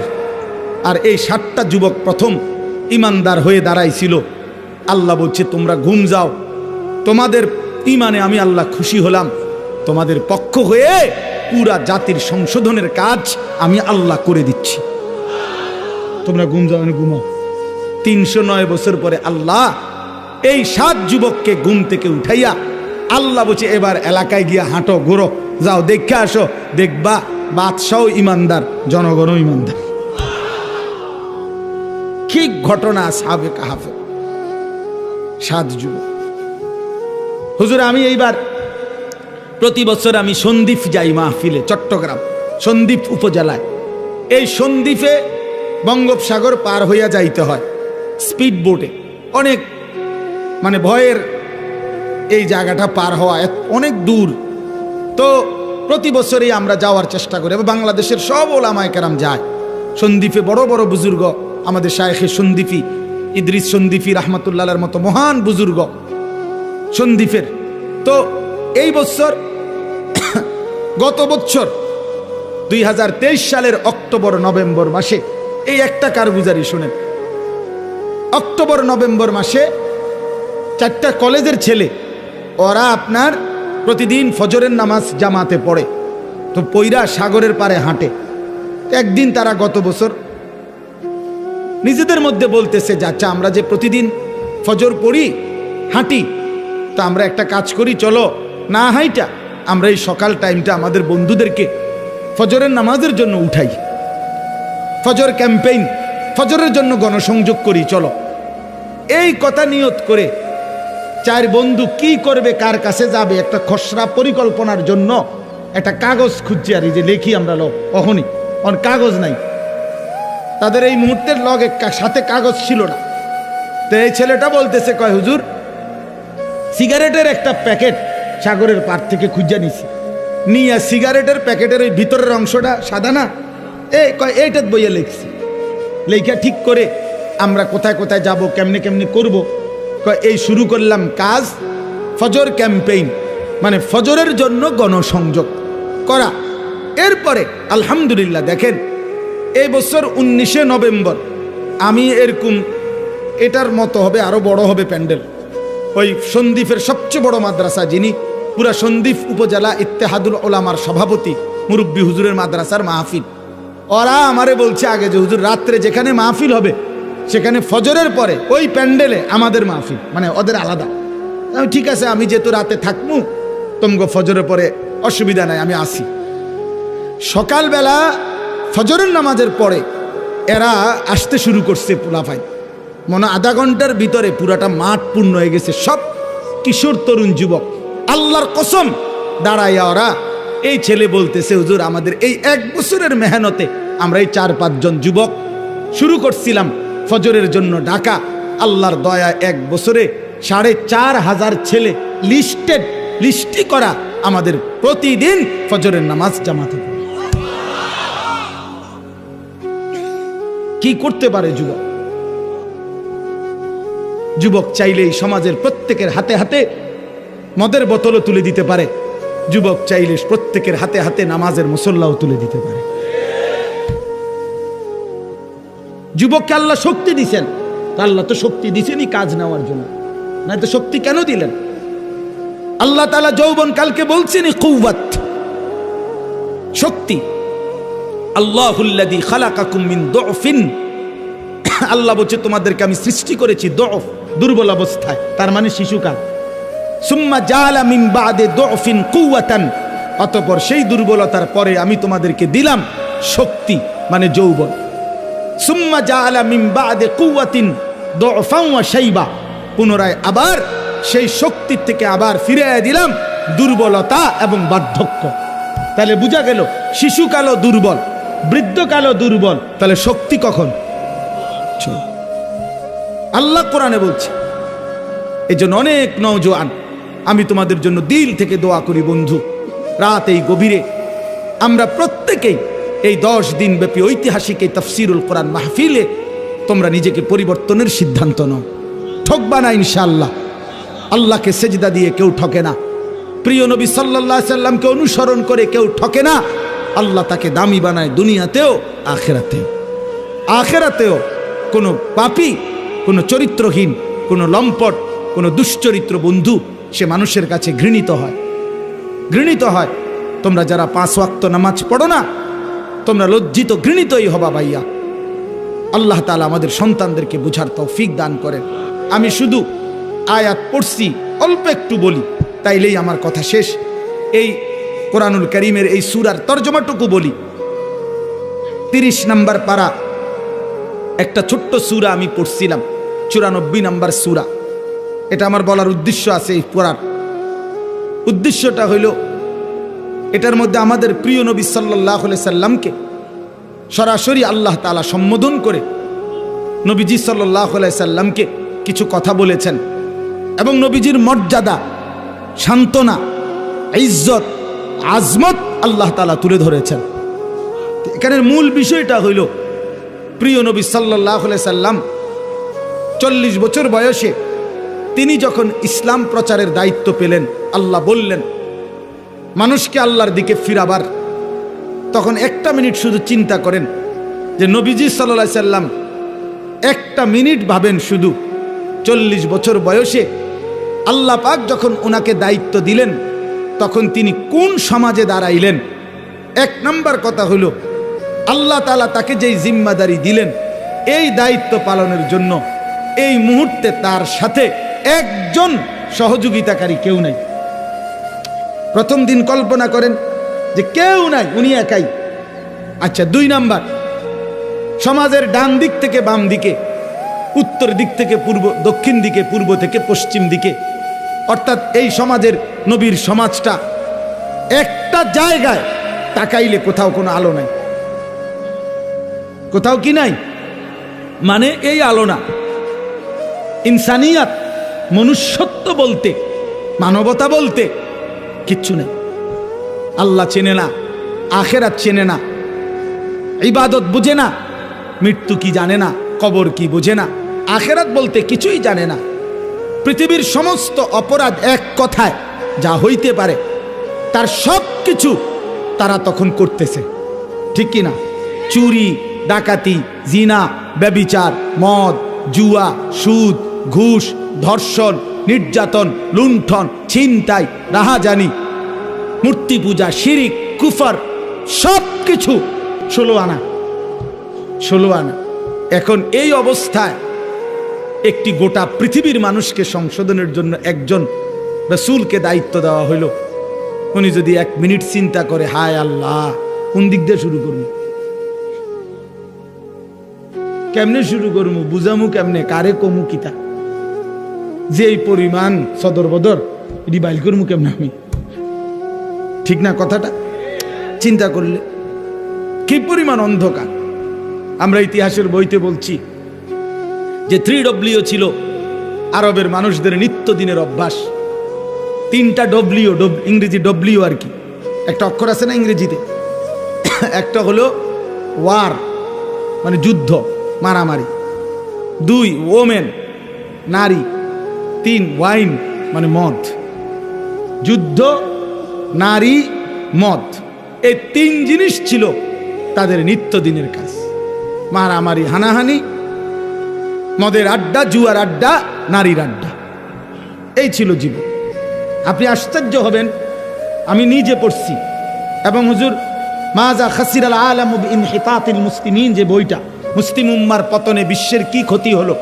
আর এই 7টা যুবক প্রথম ঈমানদার হয়ে দাঁড়াইছিল। আল্লাহ বলছে তোমরা ঘুম যাও, তোমাদের ঈমানে আমি আল্লাহ খুশি হলাম, তোমাদের পক্ষ হয়ে পুরা জাতির সংশোধনের কাজ আমি আল্লাহ করে দিচ্ছি। তোমরা ঘুম যাও, ঘুমাও। 309 বছর পরে আল্লাহ এই 7 যুবককে ঘুম থেকে উঠাইয়া আল্লাহ বলছে এবার এলাকায় গিয়া হাঁটো, ঘুরো, যাও, দেখে আসো, দেখবা বাদশাও ইমানদার, জনগণও ইমানদার। কি ঘটনা! আসহাবে কাহাফে 7 যুবক। হুজুর আমি এইবার প্রতি বছর আমি সন্দ্বীপ যাই মাহফিলে, চট্টগ্রাম সন্দ্বীপ উপজেলায়। এই সন্দ্বীপে বঙ্গোপসাগর পার হইয়া যাইতে হয় স্পিড বোটে, অনেক মানে ভয়ের এই জায়গাটা পার হওয়া অনেক দূর। তো প্রতি বছরই আমরা যাওয়ার চেষ্টা করি, বাংলাদেশের সব ওলামায়ে কেরাম যায় সন্দ্বীপে। বড় বড় বুজুর্গ, আমাদের শায়েখে সন্দ্বীপি ইদ্রিস সন্দ্বীপি রাহমাতুল্লাহর মতো মহান বুজুর্গ সন্দ্বীপের। তো এই বছর, গত বছর 2023 সালের অক্টোবর নভেম্বর মাসে, এই একটা কারগুজারি শুনেন, অক্টোবর নভেম্বর মাসে 4টা কলেজের ছেলে, ওরা আপনার প্রতিদিন ফজরের নামাজ জামাতে পড়ে, তো পইরা সাগরের পারে হাঁটে। একদিন তারা গত বছর নিজেদের মধ্যে বলতেছে, যাচ্ছা আমরা যে প্রতিদিন ফজর পড়ি, হাঁটি, তো আমরা একটা কাজ করি, চলো না হাইটা আমরা এই সকাল টাইমটা আমাদের বন্ধুদেরকে ফজরের নামাজের জন্য উঠাই, ফজর ক্যাম্পেইন, ফজরের জন্য গণসংযোগ করি, চলো। এই কথা নিয়ত করে 4 বন্ধু কি করবে, কার কাছে যাবে, একটা খসড়া পরিকল্পনার জন্য একটা কাগজ খুঁজছি, আর এই যে লেখি আমরা লোক অহনি, অন কাগজ নাই তাদের, এই মুহূর্তের লগে সাথে কাগজ ছিল না। তো এই ছেলেটা বলতেছে, কয় হুজুর সিগারেটের একটা প্যাকেট সাগরের পার থেকে খুঁজে নিছি, নিয়ে সিগারেটের প্যাকেটের ওই ভিতরের অংশটা সাদা না, কয় এইটাত বইয়ে লিখছি, লেখা ঠিক করে আমরা কোথায় কোথায় যাব, কেমনে কেমনে করব। কয় এই শুরু করলাম কাজ, ফজর ক্যাম্পেইন, মানে ফজরের জন্য গণসংযোগ করা। এরপরে আলহামদুলিল্লাহ দেখেন, এই বছর 19শে নভেম্বর আমি এরকম, এটার মতো হবে, আরো বড় হবে প্যান্ডেল, ওই সন্দ্বীপের সবচেয়ে বড় মাদ্রাসা, যিনি পুরা সন্দ্বীপ উপজেলা ইত্তেহাদুল ওলামার সভাপতি, মুরব্বী হুজুরের মাদ্রাসার মাহফিল। ওরা আমারে বলছে আগে যে হুজুর রাত্রে যেখানে মাহফিল হবে সেখানে ফজরের পরে ওই প্যান্ডেলে আমাদের মাহফিল, মানে ওদের আলাদা। আমি ঠিক আছে, আমি যেহেতু রাতে থাকবো, তোমগো ফজরের পরে অসুবিধা নাই, আমি আসি। সকালবেলা ফজরের নামাজের পরে এরা আসতে শুরু করছে, পোলাফাই মনে আধা ঘন্টার ভিতরে পুরাটা মাঠ পূর্ণ হয়ে গেছে, সব কিশোর তরুণ যুবক। আল্লাহর কসম দাঁড়াইয়া ওরা, এই ছেলে বলতেছে হুজুর আমাদের এই 1 বছরের মেহনতে আমরা এই 4-5 জন যুবক শুরু করছিলাম ফজরের জন্য ডাকা। আল্লাহর দয়া 1 বছরে 4,500 ছেলে লিস্টি করা আমাদের প্রতিদিন ফজরের নামাজ জামাতে। কি করতে পারে যুবক? যুবক চাইলেই সমাজের প্রত্যেকের হাতে হাতে মদের বোতলও তুলে দিতে পারে, যুবক চাইলে প্রত্যেকের হাতে হাতে নামাজের মুসল্লাও তুলে দিতে পারে। যুবককে আল্লাহ শক্তি দিছেন, আল্লাহ তো শক্তি দিছেনই কাজ নেওয়ার জন্য, না তো শক্তি কেন দিলেন? আল্লাহ তাআলা যৌবন কালকে বলছেনই কুওয়াত, শক্তি। আল্লাহুল্লাযী খালাকাকুম মিন দুফিন, আল্লাহ বলছে তোমাদেরকে আমি সৃষ্টি করেছি দুফ, দুর্বল অবস্থায়, তার মানে শিশুকাল। সুম্মা জাআলা মিন বাদি দুফিন কুওয়াতান, অতঃপর সেই দুর্বলতার পরে আমি তোমাদেরকে দিলাম শক্তি, মানে যৌবন। সুম্মা জাআলা মিন বা'দি কুওয়াতিন দু'ফান ওয়া শাইবা, পুনরায় আবার সেই শক্তির থেকে আবার ফিরিয়ে দিলাম দুর্বলতা এবং বার্ধক্য। তাহলে বোঝা গেল শিশুকালও দুর্বল, বৃদ্ধকালও দুর্বল, তাহলে শক্তি কখন? আল্লাহ কোরআনে বলছে। এই জন্য অনেক নওজোয়ান, আমি তোমাদের জন্য দিল থেকে দোয়া করি বন্ধু, রাত এই গভীরে আমরা প্রত্যেকেই এই 10 দিন ব্যাপী ঐতিহাসিক এই তাফসীরুল কোরআন মাহফিলে তোমরা নিজেকে পরিবর্তনের সিদ্ধান্ত নাও। ঠকবা না ইনশাআল্লাহ। আল্লাহকে সেজদা দিয়ে কেউ ঠকে না, প্রিয় নবী সাল্লাল্লাহু আলাইহি সাল্লামকে অনুসরণ করে কেউ ঠকে না। আল্লাহ তাকে দামি বানায় দুনিয়াতেও আখিরাতেও। আখিরাতেও কোনো পাপী, কোনো চরিত্রহীন, কোনো লম্পট, কোনো দুশ্চরিত্র বন্ধু সে মানুষের কাছে ঘৃণিত হয়, ঘৃণিত হয়। তোমরা যারা 5 ওয়াক্ত নামাজ পড়ো না, তোমরা লজ্জিত ঘৃণিতই হবা ভাইয়া। আল্লাহ তাআলা আমাদের সন্তানদেরকে বুঝার তৌফিক দান করেন। আমি শুধু আয়াত পড়ছি, অল্প একটু বলি, তাইলেই আমার কথা শেষ। এই কোরআনুল কারীমের এই সূরার তরজমাটুকু বলি। 30 নম্বর পারা একটা ছোট্ট সূরা আমি পড়ছিলাম, 94 নম্বর সূরা। এটা আমার বলার উদ্দেশ্য আছে, এই পড়ার উদ্দেশ্যটা হইল এটার মধ্যে আমাদের প্রিয় নবী সাল্লাল্লাহু আলাইহি সাল্লামকে সরাসরি আল্লাহ তাআলা সম্বোধন করে নবীজি সাল্লাল্লাহু আলাইহি সাল্লামকে কিছু কথা বলেছেন এবং নবীজির মর্যাদা, সান্ত্বনা, ইজ্জত, আজমত আল্লাহ তাআলা তুলে ধরেছেন। এখানের মূল বিষয়টা হইল প্রিয় নবী সাল্লাল্লাহু আলাইহি সাল্লাম 40 বছর বয়সে তিনি যখন ইসলাম প্রচারের দায়িত্ব পেলেন, আল্লাহ বললেন মানুষকে আল্লাহর দিকে ফিরাবার, তখন একটা মিনিট শুধু চিন্তা করেন যে নবীজি সাল্লাল্লাহু আলাইহি সাল্লাম একটা মিনিট ভাবেন, শুধু 40 বছর বয়সে আল্লাহ পাক যখন ওনাকে দায়িত্ব দিলেন তখন তিনি কোন সমাজে দাঁড়াইলেন। 1 নম্বর কথা হলো আল্লাহ তাআলা তাকে যেই জিম্মাদারি দিলেন এই দায়িত্ব পালনের জন্য এই মুহূর্তে তার সাথে একজন সহযোগিতাকারী কেউ নাই। প্রথম দিন কল্পনা করেন যে কেউ নাই, উনি একাই। আচ্ছা, 2 নাম্বার, সমাজের ডান দিক থেকে বাম দিকে, উত্তর দিক থেকে পূর্ব, দক্ষিণ দিকে, পূর্ব থেকে পশ্চিম দিকে, অর্থাৎ এই সমাজের নবীর সমাজটা একটা জায়গায় তাকাইলে কোথাও কোনো আলো নাই। কোথাও কি নাই? মানে এই আলো না, ইনসানিয়াত, মনুষ্যত্ব বলতে, মানবতা বলতে কিচ্ছু নেই। আল্লাহ চেনে না, আখেরাত চেনে না, ইবাদত বুঝে না, মৃত্যু কি জানে না, কবর কি বুঝে না, আখেরাত বলতে কিছুই জানে না। পৃথিবীর সমস্ত অপরাধ এক কথায় যা হইতে পারে তার সব কিছু তারা তখন করতেছে, ঠিক কি না? চুরি, ডাকাতি, জিনা, ব্যভিচার, মদ, জুয়া, সুদ, ঘুষ, ধর্ষণ, নির্যাতন, লুণ্ঠন, ছিনতাই, রাহাজানি, মূর্তি পূজা, শিরিক, কুফর, সব কিছু 16 আনা। এখন এই অবস্থায় একটি গোটা পৃথিবীর মানুষকে সংশোধনের জন্য একজন রাসূলকে দায়িত্ব দেওয়া হইল। উনি যদি 1 মিনিট চিন্তা করে, হায় আল্লাহ, কোন দিক দিয়ে শুরু করবো, কেমনে শুরু করবো, বুঝামু কেমনে, কারে কমু কিতা, যে এই পরিমাণ সদর বদর এটি বাইল করবো কেমনে আমি, ঠিক না কথাটা? চিন্তা করলে কি পরিমাণ অন্ধকার। আমরা ইতিহাসের বইতে বলছি যে 3W ছিল আরবের মানুষদের নিত্যদিনের অভ্যাস। 3টা W, ইংরেজি W আর কি, একটা অক্ষর আছে না ইংরেজিতে, একটা হলো ওয়ার মানে যুদ্ধ, মারামারি, 2 ওমেন নারী, 3 ওয়াইন মানে মদ। যুদ্ধ, নারী, মদ, এই 3 জিনিস ছিল তাদের নিত্যদিনের কাজ। মারামারি, হানাহানি, মদের আড্ডা, জুয়ার আড্ডা, নারীর আড্ডা, এই ছিল জীবন। আপনি আশ্চর্য হবেন, আমি নিজে পড়ছি এবং হুজুর মাজা খাসিরাল আলামু বিইনহিতাতিল মুসলিমিন, যে বইটা মুসলিম উম্মার পতনে বিশ্বের কি ক্ষতি হলো,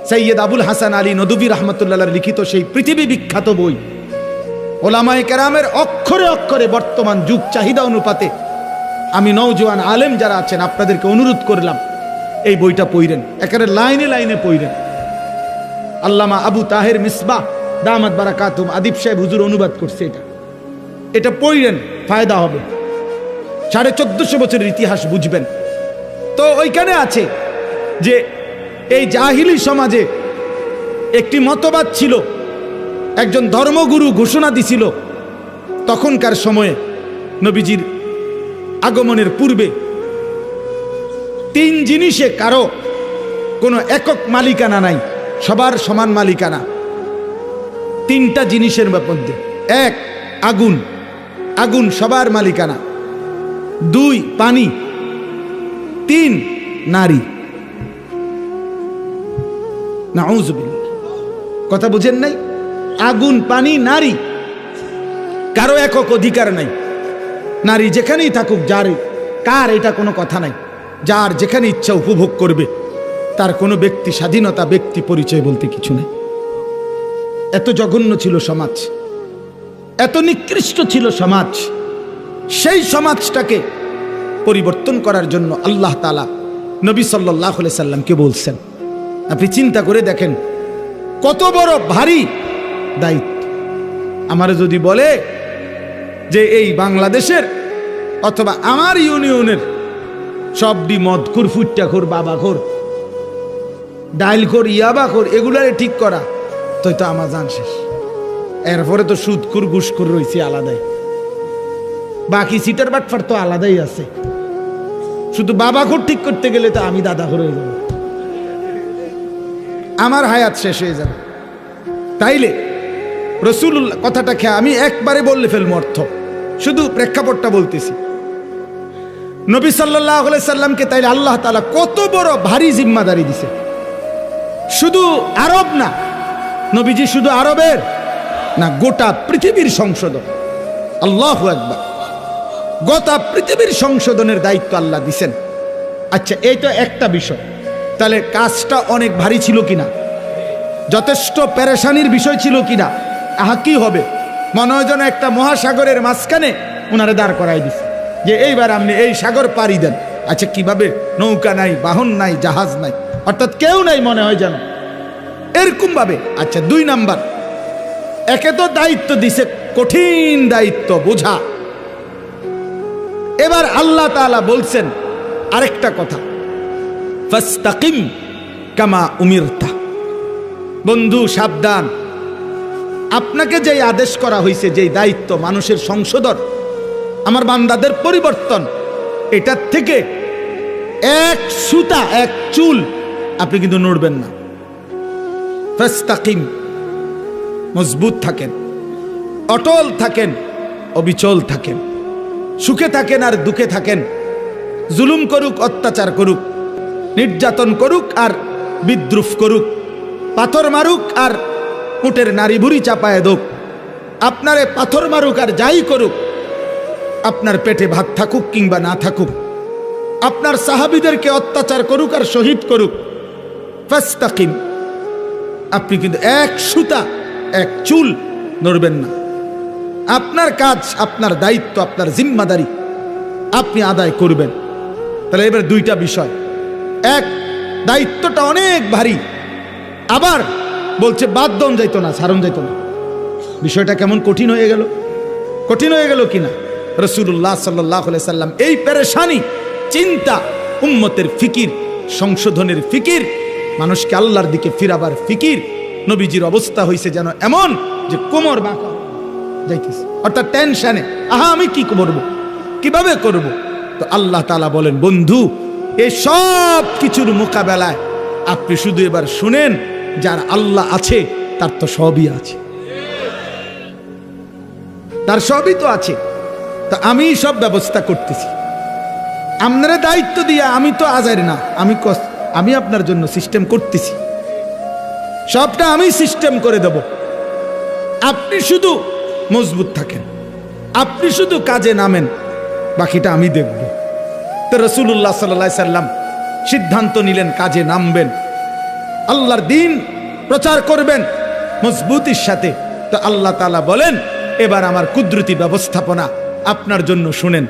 সৈয়দ আবুল হাসান আলী নদভী রাহমাতুল্লাহ লিখিত সেই পৃথিবী বিখ্যাত বই। ওলামায়ে কেরামের অক্ষরে অক্ষরে বর্তমান যুগ চাহিদা অনুপাতে আমি নওজোয়ান আলেম যারা আছেন আপনাদেরকে অনুরোধ করলাম এই বইটা পড়েন, একেবারে লাইনে লাইনে পড়েন। আল্লামা আবু তাহের মিসবাহ দামাত বারাকাতুম আদিব সাহেব হুজুর অনুবাদ করছে। এটা পড়েন, ফায়দা হবে। 1450 বছরের ইতিহাস বুঝবেন। তো ওইখানে আছে যে এই জাহিলি সমাজে একটি মতবাদ ছিল, একজন ধর্মগুরু ঘোষণা দিছিল তখনকার সময়ে নবীজির আগমনের পূর্বে 3 জিনিসে কারো কোনো একক মালিকানা নাই, সবার সমান মালিকানা। 3টা জিনিসের মধ্যে, 1 আগুন, আগুন সবার মালিকানা, 2 পানি, 3 নারী। নাউযুবিল্লাহ, কথা বুঝেন নাই? আগুন, পানি, নারী, কারো একক অধিকার নাই। নারী যেখানেই থাকুক, যার কার এটা কোনো কথা নাই, যার যেখানে ইচ্ছা উপভোগ করবে, তার কোনো ব্যক্তি স্বাধীনতা, ব্যক্তি পরিচয় বলতে কিছু নেই। এত জঘন্য ছিল সমাজ, এত নিকৃষ্ট ছিল সমাজ। সেই সমাজটাকে পরিবর্তন করার জন্য আল্লাহ তাআলা নবী সাল্লাল্লাহু আলাইহি সাল্লামকে বলছেন। আপনি চিন্তা করে দেখেন কত বড় ভারী দায়িত্ব। আমার যদি বলে যে এই বাংলাদেশের অথবা আমার ইউনিয়নের সবডি মদখোর, ফুট্টাখোর, বাবাখোর, ডাইলখোর, ইয়াবাখোর, এগুলারে ঠিক করা, তো আমার জান শেষ। এরপরে তো সুদখোর, ঘুষখোর রয়েছে আলাদাই, বাকি সিটার বাটফার তো আলাদাই আছে। শুধু বাবাখোর ঠিক করতে গেলে তো আমি দাদাখোর হয়ে যাব, আমার হায়াত শেষ হয়ে যাবে। তাইলে রাসূলুল্লাহ কথাটা খেয়ে আমি একবারে বললে ফেলবো অর্থ, শুধু প্রেক্ষাপটটা বলতেছি। নবী সাল্লাল্লাহু আলাইহি সাল্লামকে তাইলে আল্লাহ তাআলা কত বড় ভারী জিম্মাদারি দিছে। শুধু আরব না, নবীজি শুধু আরবের না, গোটা পৃথিবীর সংশোধন। আল্লাহু আকবার, গোটা পৃথিবীর সংশোধনের দায়িত্ব আল্লাহ দিছেন। আচ্ছা, এই তো একটা বিষয়। তাহলে কাজটা অনেক ভারী ছিল কিনা, যথেষ্ট পেরেশানির বিষয় ছিল কিনা? কি হবে, মনে হয় যেন একটা মহাসাগরের মাঝখানে ওনারে দাঁড় করাই দিছে যে এইবার আপনি এই সাগর পাড়ি দেন। আচ্ছা, কিভাবে? নৌকা নাই, বাহন নাই, জাহাজ নাই, অর্থাৎ কেউ নাই মনে হয় যেন, এরকম ভাবে। আচ্ছা, 2 নাম্বার, একে তো দায়িত্ব দিছে, কঠিন দায়িত্ব বোঝা। এবার আল্লাহ তাআলা বলছেন আরেকটা কথা, ফাস্তাকিম কামা উমিরতা। বন্ধু সাবধান, আপনাকে যেই আদেশ করা হয়েছে, যেই দায়িত্ব মানুষের সংশোধন, আমার বান্দাদের পরিবর্তন, এটার থেকে এক সুতা, এক চুল আপনি কিন্তু নড়বেন না। ফাস্তাকিম, মজবুত থাকেন, অটল থাকেন, অবিচল থাকেন, সুখে থাকেন আর দুঃখে থাকেন, জুলুম করুক, অত্যাচার করুক, নির্যাতন করুক আর বিদ্রুপ করুক, পাথর মারুক আর উটের নারী ভুড়ি চাপায় দোক, আপনারে পাথর মারুক আর যাই করুক, আপনার পেটে ভাত থাকুক কিংবা না থাকুক, আপনার সাহাবীদেরকে অত্যাচার করুক আর শহীদ করুক, ফাস্তাকিম, আপনি কিন্তু এক সুতা, এক চুল নড়বেন না। আপনার কাজ, আপনার দায়িত্ব, আপনার জিম্মাদারি আপনি আদায় করবেন। তাহলে এবার 2টা বিষয়, এক, দায়িত্বটা অনেক ভারী, আবার বলছে বাদ দন যাইতো না, সারণ যাইতো না। বিষয়টা কেমন কঠিন হয়ে গেল, কঠিন হয়ে গেল কিনা? রাসূলুল্লাহ সাল্লাল্লাহু আলাইহি সাল্লাম এই পেরেশানি, চিন্তা, উম্মতের ফিকির, সংশোধনের ফিকির, মানুষকে আল্লাহর দিকে ফিরাবার ফিকির, নবীজির অবস্থা হয়েছে যেন এমন যে কোমর বাঁকা যাইতেছে, অর্থাৎ টেনশনে, আমি কি করব, কিভাবে করব? তো আল্লাহ তাআলা বলেন, বন্ধু এই সব কিছুর মোকাবেলায় আপনি শুধু এবার শুনেন, যার আল্লাহ আছে তার তো সবই আছে, তার সবই তো আছে। তা আমি সব ব্যবস্থা করতেছি, আপনারা দায়িত্ব দিয়া, আমি তো আজার না, আমি আপনার জন্য সিস্টেম করতেছি, সবটা আমি সিস্টেম করে দেব। আপনি শুধু মজবুত থাকেন, আপনি শুধু কাজে নামেন, বাকিটা আমি দেখব। তো রাসূলুল্লাহ সাল্লাল্লাহু আলাইহি সাল্লাম সিদ্ধান্ত নিলেন কাজে নামবেন, আল্লাহর দ্বীন প্রচার করবেন মজবুতির সাথে। তো আল্লাহ তাআলা বলেন, এবার আমার কুদরতি ব্যবস্থাপনা আপনার জন্য শুনেন।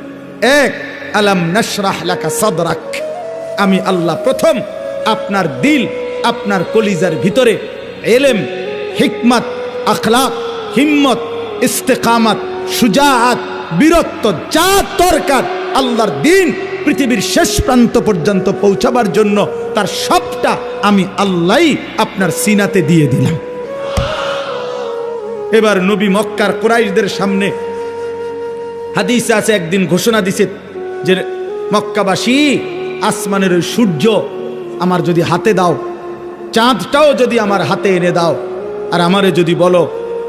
1, আলাম নাশরাহ লাকা সাদরাক, আমি আল্লাহ প্রথম আপনার দিল, আপনার কলিজার ভিতরে এলেম, হিকমত, আখলাক, হিম্মত, ইস্তেকামত, সুজাআত, বীরত্ব যা দরকার আল্লাহর দিন পৃথিবীর শেষ প্রান্ত পর্যন্ত পৌঁছাবার জন্য তার সবটা আমি আল্লাহই আপনার সিনাতে দিয়ে দিলাম। এবার নবী মক্কার কুরাইশদের সামনে, হাদিসে আছে, একদিন ঘোষণা দিছে যে মক্কাবাসী, আসমানের ওই সূর্য আমার যদি হাতে দাও, চাঁদটাও যদি আমার হাতে এনে দাও, আর আমারে যদি বলো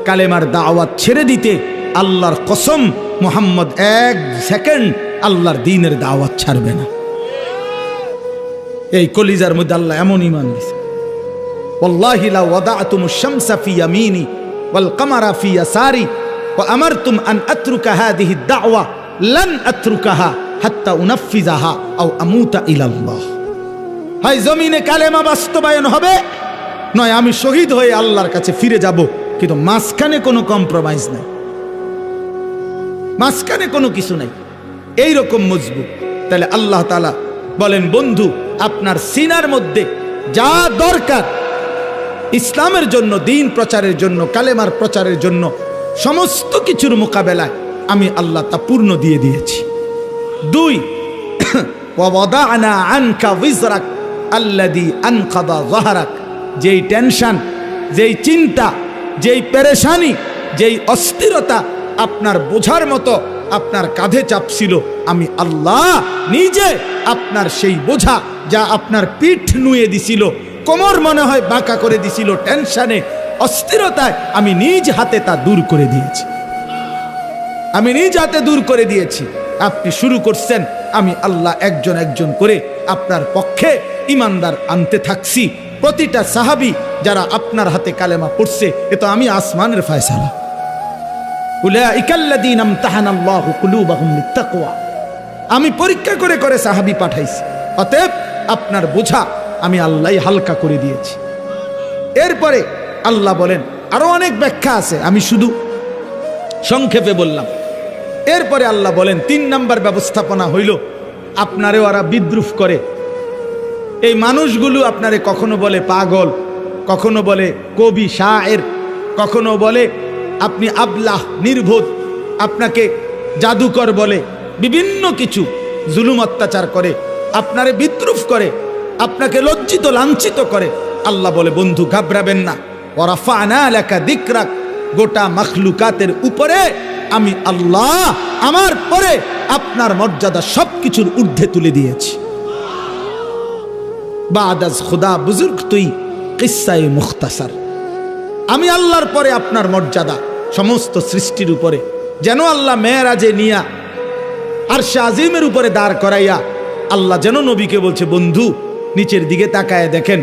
কালেমার দাওয়াত ছেড়ে দিতে, আল্লাহর কসম মুহাম্মদ এক সেকেন্ড আল্লাহর দ্বীনের দাওয়াত ছাড়বে না। এই কলিজার মধ্যে আল্লাহ এমন ঈমান দিয়েছে, ওয়াল্লাহি লা ওয়াদাতুমুশ শামসা ফি ইয়ামিনি ওয়াল কামারা ফি ইয়াসারি ওয়া আমারতুম আন আতরুকা হাযিহি দাওয়া লান আতরুকাহা হাত্তা উনাফিজাহা আও আমুতা ইলাল্লাহ। হয় জমিনে কালেমা বাস্তবায়ন হবে, নয় আমি শহীদ হয়ে আল্লাহর কাছে ফিরে যাব, কিন্তু মাঝখানে কোনো কম্প্রোমাইজ নাই, মাঝখানে কোনো কিছু নাই, এইরকম মজবুত। তাহলে আল্লাহ তাআলা বলেন, বন্ধু আপনার সিনার মধ্যে যা দরকার ইসলামের জন্য, দিন প্রচারের জন্য, কালেমার প্রচারের জন্য, সমস্ত কিছুর মোকাবেলায় আমি আল্লাহ তা পূর্ণ দিয়ে দিয়েছি। 2, ওয়াদানা আনকা বিজরাক আল্লাযী আনকাদা যাহরাক, যেই টেনশন, যেই চিন্তা, যেই পেরেশানি, যেই অস্থিরতা আপনার বোঝার মতো আপনার কাঁধে চাপছিল, আমি আল্লাহ নিজে আপনার সেই বোঝা, যা আপনার পিঠ নুয়ে দিছিল, কোমর মনে হয় বাঁকা করে দিছিল টেনশনে, অস্থিরতায়, আমি নিজ হাতে তা দূর করে দিয়েছি, আমি নিজ হাতে দূর করে দিয়েছি। আপনি শুরু করছেন, আমি আল্লাহ একজন একজন করে আপনার পক্ষে ইমানদার আনতে থাকছি। প্রতিটা সাহাবী যারা আপনার হাতে কালেমা পড়ছে, এ তো আমি আসমানের ফয়সালা। উলাইকাল্লাযীনা ইমতাহানাল্লাহু কুলুবাহুম লিত্তাকওয়া, আমি পরীক্ষা করে করে সাহাবী পাঠাইছি, অতএব আপনার বোঝা আমি আল্লাহই হালকা করে দিয়েছি। এরপরে আল্লাহ বলেন, আরো অনেক ব্যাখ্যা আছে, আমি শুধু সংক্ষেপে বললাম। এরপরে আল্লাহ বলেন, 3 নাম্বার ব্যবস্থাপনা হইল, আপনারে ওরা বিদ্রুপ করে। এই মানুষগুলো আপনারে কখনো বলে পাগল, কখনো বলে কবি শায়ের, কখনো বলে আপনি আবলাহ, নির্বোধ, আপনাকে জাদুকর বলে, বিভিন্ন কিছু জুলুম অত্যাচার করে, আপনারে বিদ্রুপ করে, আপনাকে লজ্জিত লাঞ্ছিত করে। আল্লাহ বলে, বন্ধু ঘাবড়াবেন না, ওয়ারাফা'না লাকা যিকরাক, গোটা মাখলুকাতের উপরে আমি আল্লাহ আমার পরে আপনার মর্যাদা সবকিছুর ঊর্ধ্বে তুলে দিয়েছি। বাদাজ খুদা বুজুর্গ তুই কিস্সায়ে মুখতাসার, আমি আল্লাহর পরে আপনার মর্যাদা সমস্ত সৃষ্টির উপরে। যেন আল্লাহ মেরাজে নিয়া আরশে আজিমের উপরে দাঁড় করাইয়া আল্লাহ যেন নবীকে বলছে, বন্ধু নিচের দিকে তাকায় দেখেন,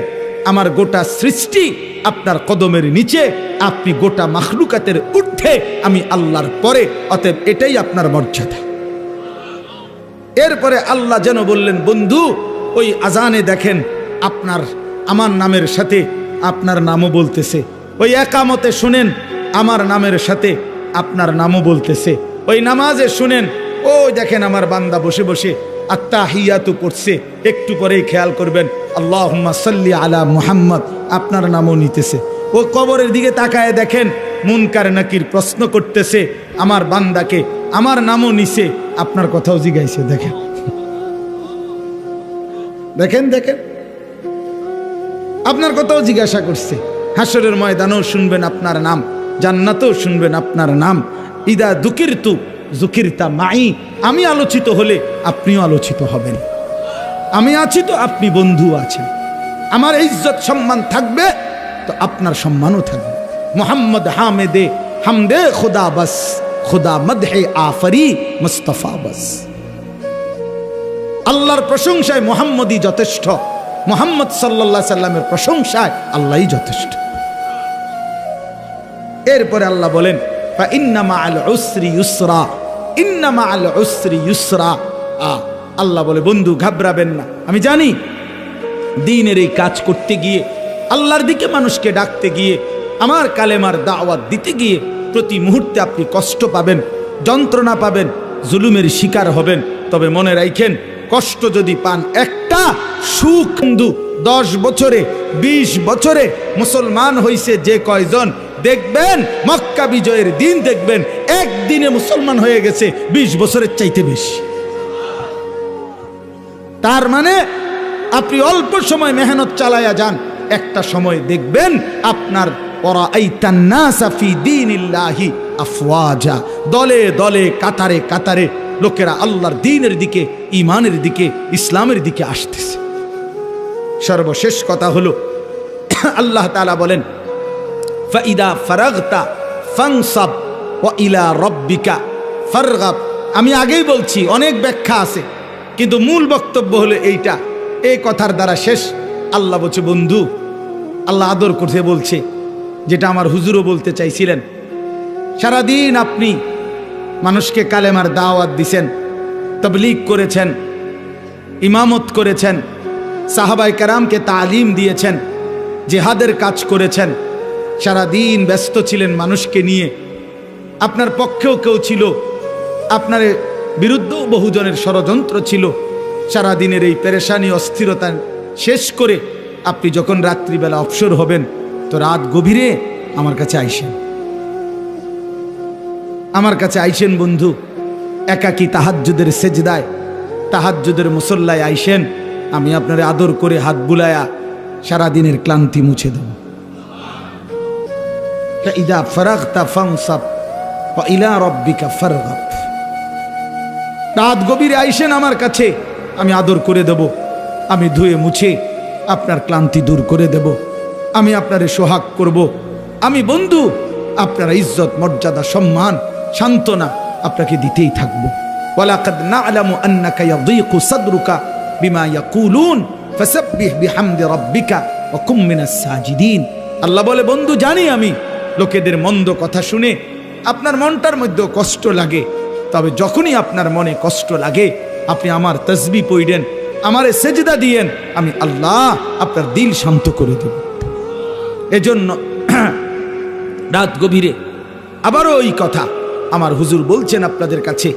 আমার গোটা সৃষ্টি আপনার কদমের নিচে, আপনি গোটা মাখলুকাতের ঊর্ধ্বে, আমি আল্লাহর পরে, অতএব এটাই আপনার মর্যাদা। এরপরে আল্লাহ যেন বললেন, বন্ধু ওই আজানে দেখেন আপনার আমার নামের সাথে আপনার নামও বলতেছে, ওই একামতে শুনেন আমার নামের সাথে আপনার নামও বলতেছে, ওই নামাজে শুনেন, ওই দেখেন আমার বান্দা বসে বসে আত্তাহিয়াতু পড়ছে, একটু পরেই খেয়াল করবেন আল্লাহুম্মা সাল্লি আলা মুহাম্মদ, আপনার নামও নিতেছে। ও কবরের দিকে তাকায় দেখেন মুনকার নাকির প্রশ্ন করতেছে আমার বান্দাকে, আমার নামও নিছে, আপনার কথাও জিগাইছে। দেখেন দেখেন দেখেন আপনার কথাও জিজ্ঞাসা করছে। হাসরের ময়দানেও শুনবেন আপনার নাম, জান্নাতেও শুনবেন আপনার নাম। ইদা দুকিরতু জুকিরতা মাই, আমি আলোচিত হলে আপনিও আলোচিত হবেন। আমি আছি তো আপনি বন্ধু আছেন, আমার ইজ্জত সম্মান থাকবে তো আপনার সম্মানও থাকবে। মোহাম্মদ হামেদে হামদে খুদা বাস, খুদা মদহে আফরি মুস্তাফা বাস। আল্লাহর প্রশংসায় মোহাম্মদই যথেষ্ট, মোহাম্মদ সাল্লাল্লাহু আলাইহি সাল্লামের প্রশংসায় আল্লাহই যথেষ্ট। এরপরে আল্লাহ বলেন, ফা ইন্না মাআল উসরি ইউসরা, ইন্না মাআল উসরি ইউসরা। আল্লাহ বলে, বন্ধু ঘাবড়াবেন না, আমি জানি দ্বীনের এই কাজ করতে গিয়ে, আল্লাহর দিকে মানুষকে ডাকতে গিয়ে, আমার কালেমার দাওয়াত দিতে গিয়ে প্রতি মুহূর্তে আপনি কষ্ট পাবেন, যন্ত্রণা পাবেন, জুলুমের শিকার হবেন। তবে মনে রাখেন কষ্ট যদি পান, একটা সুখ, 10 বছরে 20 বছরে মুসলমান হইছে যে কয়জন, দেখবেন মক্কা বিজয়ের দিন দেখবেন একদিনে মুসলমান হয়ে গেছে 20 বছরের চাইতে বেশি। তার মানে আপনি অল্প সময় মেহনত চালায়া যান, একটা সময় দেখবেন আপনার ওয়ারাআইতান নাসা ফি দীনিল্লাহি আফওয়াজা, দলে দলে কাতারে কাতারে লোকেরা আল্লাহর দ্বীনের দিকে, ঈমানের দিকে, ইসলামের দিকে আসতেছে। সর্বশেষ কথা হলো আল্লাহ তাআলা বলেন ফাইদা ফারাগতা ফানসাব ওয়া ইলা রাব্বিকা ফারগাব। আমি আগেই বলছি, অনেক ব্যাখ্যা আছে, কিন্তু মূল বক্তব্য হলো এইটা। এই কথার দ্বারা শেষ। আল্লাহ বলছে, বন্ধু, আল্লাহ আদর করতে বলছে, যেটা আমার হুজুরও বলতে চাইছিলেন। সারাদিন আপনি মানুষকে কালেমার দাওয়াত দিছেন, তাবলীগ করেছেন, ইমামত করেছেন, সাহাবায়ে কেরামকে তালিম দিয়েছেন, জিহাদের কাজ করেছেন, সারাদিন ব্যস্ত ছিলেন মানুষকে নিয়ে। আপনার পক্ষেও কেউ ছিল, আপনার বিরুদ্ধেও বহুজনের ষড়যন্ত্র ছিল। সারাদিনের এই পেরেশানি, অস্থিরতা শেষ করে আপনি যখন রাত্রিবেলা অবসর হবেন, তো রাত গভীরে আমার কাছে আইসেন, আমার কাছে আইসেন বন্ধু। একাকী তাহাজ্জুদের সেজদায়, তাহাজ্জুদের মুসল্লায় আইসেন, আমি আপনার আদর করে হাত বুলায়া সারাদিনের ক্লান্তি মুছে দেব। ইদা ফারাগতা ফানসাব ওয়া ইলা রাব্বিকা ফারগাব। রাত গভীরে আইসেন আমার কাছে, আমি আদর করে দেব, আমি ধুয়ে মুছে আপনার ক্লান্তি দূর করে দেব, আমি আপনারে সোহাগ করব, আমি বন্ধু আপনার ইজ্জত, মর্যাদা, সম্মান, সান্ত্বনা আপনাকে দিতেই থাকব। ওয়ালাকাদ না'লামু আন্নাকা ইয়াযীকু সাদরুকা বিমা ইয়াকুলুন ফাসাব্বিহ বিহামদি রাব্বিকা ওয়া কুম মিনাস সাজিদিন। আল্লাহ বলে, বন্ধু, জানি আমি লোকেদের মন্দ কথা শুনে আপনার মনটার মধ্যে কষ্ট লাগে, তবে যখনই আপনার মনে কষ্ট লাগে আপনি আমার তাসবিহ পড়েন, আমারে সেজদা দিয়েন, আমি আল্লাহ আপনার দিল শান্ত করে দেব। এজন্য রাত গভীরে আবারও ওই কথা আমার হুজুর বলছেন আপনাদের কাছে,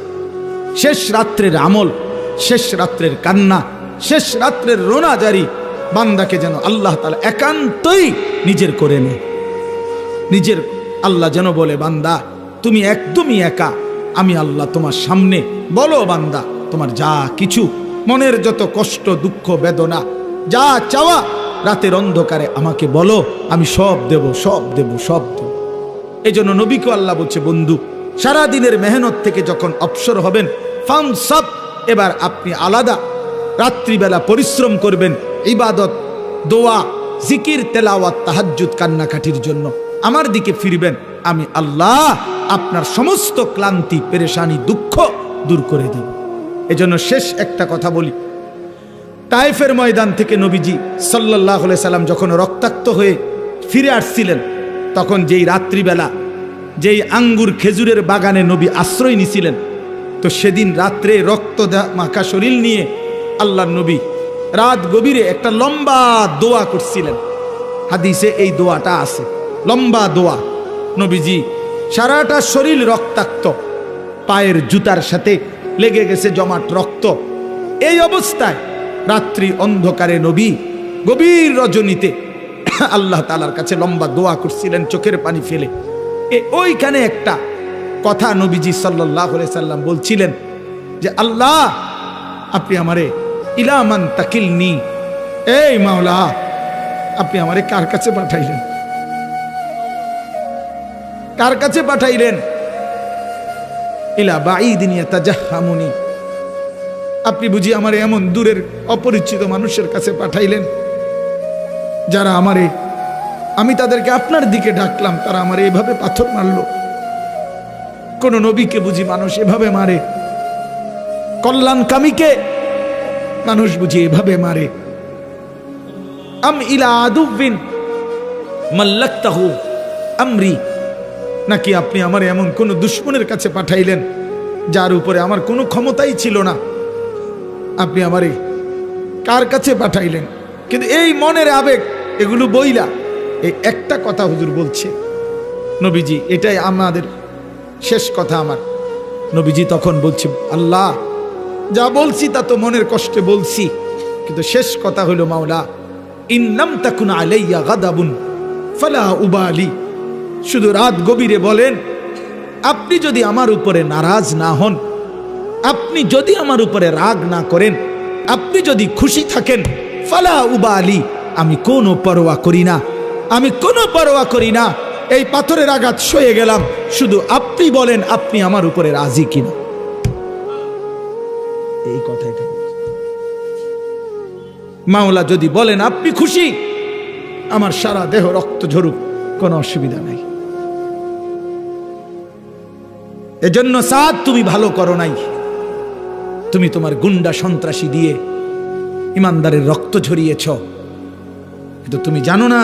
শেষ রাত্রের আমল, শেষ রাত্রের কান্না, শেষ রাত্রের রোনাজারি বান্দাকে যেন আল্লাহ তাআলা একান্তই নিজের করে নেয়। নিজের আল্লাহ যেন বলে, বান্দা তুমি একদমই একা, আমি আল্লাহ তোমার সামনে, বলো বান্দা তোমার যা কিছু মনের যত কষ্ট, দুঃখ, বেদনা, যা চাওয়া রাতের অন্ধকারে আমাকে বলো, আমি সব দেব, সব দেব, সব দেব। এই জন্য নবীকে আল্লাহ বলছে, বন্ধু সারাদিনের মেহনত থেকে যখন অবসর হবেন, ফানসাব, এবার আপনি আলাদা রাত্রিবেলা পরিশ্রম করবেন, ইবাদত, দোয়া, জিকির, তেলাওয়াত, তাহাজ্জুদ, কান্নাকাটির জন্য আমার দিকে ফিরবেন, আমি আল্লাহ আপনার সমস্ত ক্লান্তি, পেরেশানি, দুঃখ দূর করে দেব। এজন্য শেষ একটা কথা বলি, তায়েফের ময়দান থেকে নবীজি সাল্লাল্লাহু আলাইহি সাল্লাম যখন রক্তাক্ত হয়ে ফিরে আসছিলেন, তখন যেই রাত্রিবেলা যেই আঙ্গুর খেজুরের বাগানে নবী আশ্রয় নিছিলেন, তো সেদিন রাত্রে রক্ত মাখা শরীর নিয়ে আল্লাহর নবী রাত গভীরে একটা লম্বা দোয়া করছিলেন। হাদিসে এই দোয়াটা আছে, লম্বা দোয়া। নবীজি সারাটা শরীর রক্তাক্ত, পায়ের জুতার সাথে লেগে গেছে জমাট রক্ত। এই অবস্থায় রাত্রি অন্ধকারে নবী গভীর রজনীতে আল্লাহ তাআলার কাছে লম্বা দোয়া করছিলেন, চোখের পানি ফেলে। ওইখানে একটা কথা নবীজি সাল্লাল্লাহু আলাইহি সাল্লাম বলছিলেন যে, আল্লাহ আপনি আমারে ইলা মান তাকিলনি, এই মাওলা আপনি আমারে কার কাছে পাঠাইলেন, কার কাছে পাঠাইলেন? ইলা বাঈদিন ইয়াতাজাহামুনি, আপনি বুঝি আমারে এমন দূরের অপরিচিত মানুষের কাছে পাঠাইলেন যারা আমারে, আমি তাদেরকে আপনার দিকে ডাকলাম, তারা আমারে এভাবে পাথর মারলো। কোন নবীকে বুঝি মানুষ এভাবে মারে? কল্যাণকামীকে মানুষ বুঝি এভাবে মারে? আম ইলা আদুবিন মাল্লাকতাহু আমরি, নাকি আপনি আমার এমন কোন দুশমনের কাছে পাঠাইলেন যার উপরে আমার কোনো ক্ষমতাই ছিল না? আপনি আমারে কার কাছে পাঠাইলেন? কিন্তু এই মনের আবেগ, এগুলো বইলা এই একটা কথা হুজুর বলছে নবীজি, এটাই আমাদের শেষ কথা আমার। নবীজি তখন বলছে, আল্লাহ যা বলছি তা তো মনের কষ্টে বলছি, কিন্তু শেষ কথা হলো মাওলা, ইন্নাম তাকুন আলাইয়া গাদাবুন ফালা উবালি। শুধু রাত গভীরে বলেন, আপনি যদি আমার উপরে নারাজ না হন, আপনি যদি আমার উপরে রাগ না করেন, আপনি যদি খুশি থাকেন, ফালা উবালি, আমি কোনো পরোয়া করি না, আমি কোনো পরোয়া করি না। এই পাথরের আঘাত সয়ে গেলাম, শুধু আপনি বলেন আপনি আমার উপরে রাজি কিনা। এই কথাটা মাওলা যদি বলেন আপনি খুশি, আমার সারা দেহ রক্ত ঝরুক, কোনো অসুবিধা নাই। এজন্য সাদ তুমি ভালো করো নাই, তুমি তোমার গুন্ডা সন্ত্রাসী দিয়ে ইমানদারের রক্ত ঝরিয়েছ, কিন্তু তুমি জানো না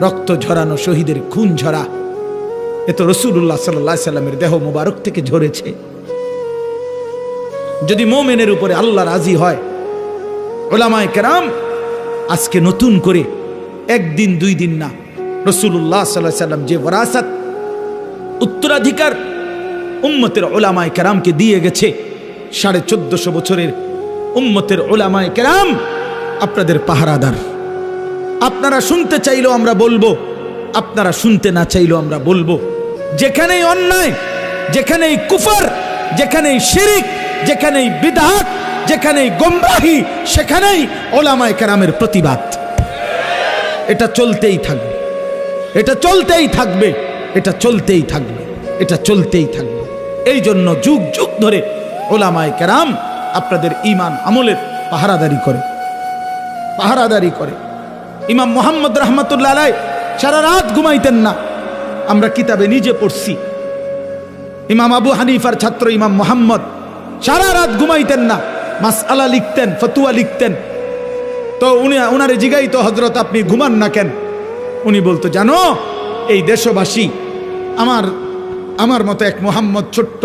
রক্ত ঝরানো, শহীদের খুন ঝরা, এ তো রাসূলুল্লাহ সাল্লাল্লাহু আলাইহি সাল্লামের দেহ মোবারক থেকে ঝরেছে। যদি মুমিনের উপরে আল্লাহ রাজি হয়, উলামায়ে কেরাম আজকে নতুন করে একদিন দুই দিন না, রাসূলুল্লাহ সাল্লাল্লাহু আলাইহি সাল্লাম যে ওয়ারাসাত উত্তরাধিকার উম্মতের উলামায়ে কেরামকে দিয়ে গেছে, 1450 বছরের উম্মতের উলামায়ে কেরাম আপনাদের পাহারাদার। আপনারা শুনতে চাইলেও আমরা বলবো, আপনারা শুনতে না চাইলেও আমরা বলবো। যেখানেই অন্যায়, যেখানেই কুফর, যেখানেই শিরিক, যেখানেই বিদআত, যেখানেই গোমরাহি, সেখানেই উলামায়ে কেরামের প্রতিবাদ। এটা চলতেই থাকবে, এটা চলতেই থাকবে, এটা চলতেই থাকবে, এটা চলতেই থাকবে। এই জন্য যুগ যুগ ধরে উলামায়ে কেরাম আপনাদের ঈমান আমলের পাহারাদারি করে, পাহারাদারি করে। ইমাম মুহাম্মদ রাহমাতুল্লাহ আলাইহি সারা রাত ঘুমাইতেন না, আমরা কিতাবে নিজে পড়ছি। ইমাম আবু হানিফার ছাত্র ইমাম মুহাম্মদ সারা রাত ঘুমাইতেন না, মাসআলা লিখতেন, ফতোয়া লিখতেন। তো উনারে জিগাইতো, হযরত আপনি ঘুমান না কেন? উনি বলতো, জানো এই দেশবাসী আমার মতো এক মুহাম্মদ ছোট্ট,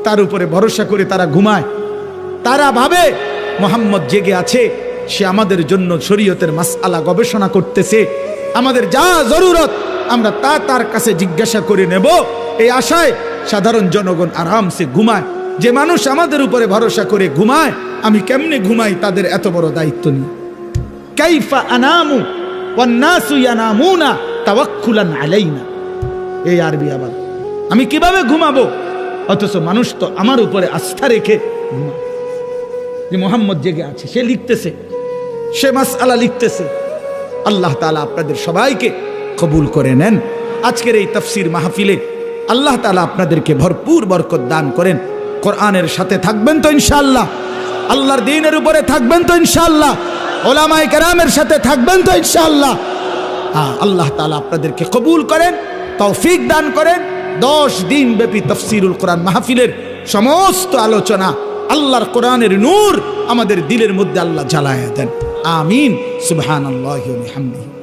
তার উপরে ভরসা করে তারা ঘুমায়। তারা ভাবে মুহাম্মদ জেগে আছে, সে আমাদের জন্য শরীয়তের মাসআলা গবেষণা করতেছে, আমাদের যা জরুরত আমরা তা তার কাছে জিজ্ঞাসা করে নেব। এই আশায় সাধারণ জনগণ আরামসে ঘুমায়। যে মানুষ আমাদের উপরে ভরসা করে ঘুমায়, আমি কেমনে ঘুমাই তাদের এত বড় দায়িত্ব নিয়ে? কাইফা আনামু ওয়ান নাসু ইয়ানামুনা তাওয়াক্কুলান আলাইনা। এই আরবি আবার, আমি কিভাবে ঘুমাবো অথচ মানুষ তো আমার উপরে আস্থা রেখে ঘুমায়। যে মুহাম্মদ জেগে আছে, সে লিখতেছে, সে মাসআলা লিখতেছে। আল্লাহ তাআলা আপনাদের সবাইকে কবুল করে নেন। আজকের এই তাফসীর মাহফিলে আল্লাহ তাআলা আপনাদেরকে ভরপুর বরকত দান করেন। কোরআনের সাথে থাকবেন তো ইনশাআল্লাহ, আল্লাহর দ্বীনের উপরে থাকবেন তো ইনশাআল্লাহ, উলামায়ে কেরামের সাথে থাকবেন তো ইনশাআল্লাহ। আল্লাহ তাআলা আপনাদেরকে কবুল করেন, তৌফিক দান করেন। 10 দিন ব্যাপী তাফসীরুল কোরআন মাহফিলের সমস্ত আলোচনা, আল্লাহর কোরআনের নূর আমাদের দিলের মধ্যে আল্লাহ জ্বালায়া দেন। আমিন। সুবহানাল্লাহি ওয়া বিহামদিহি।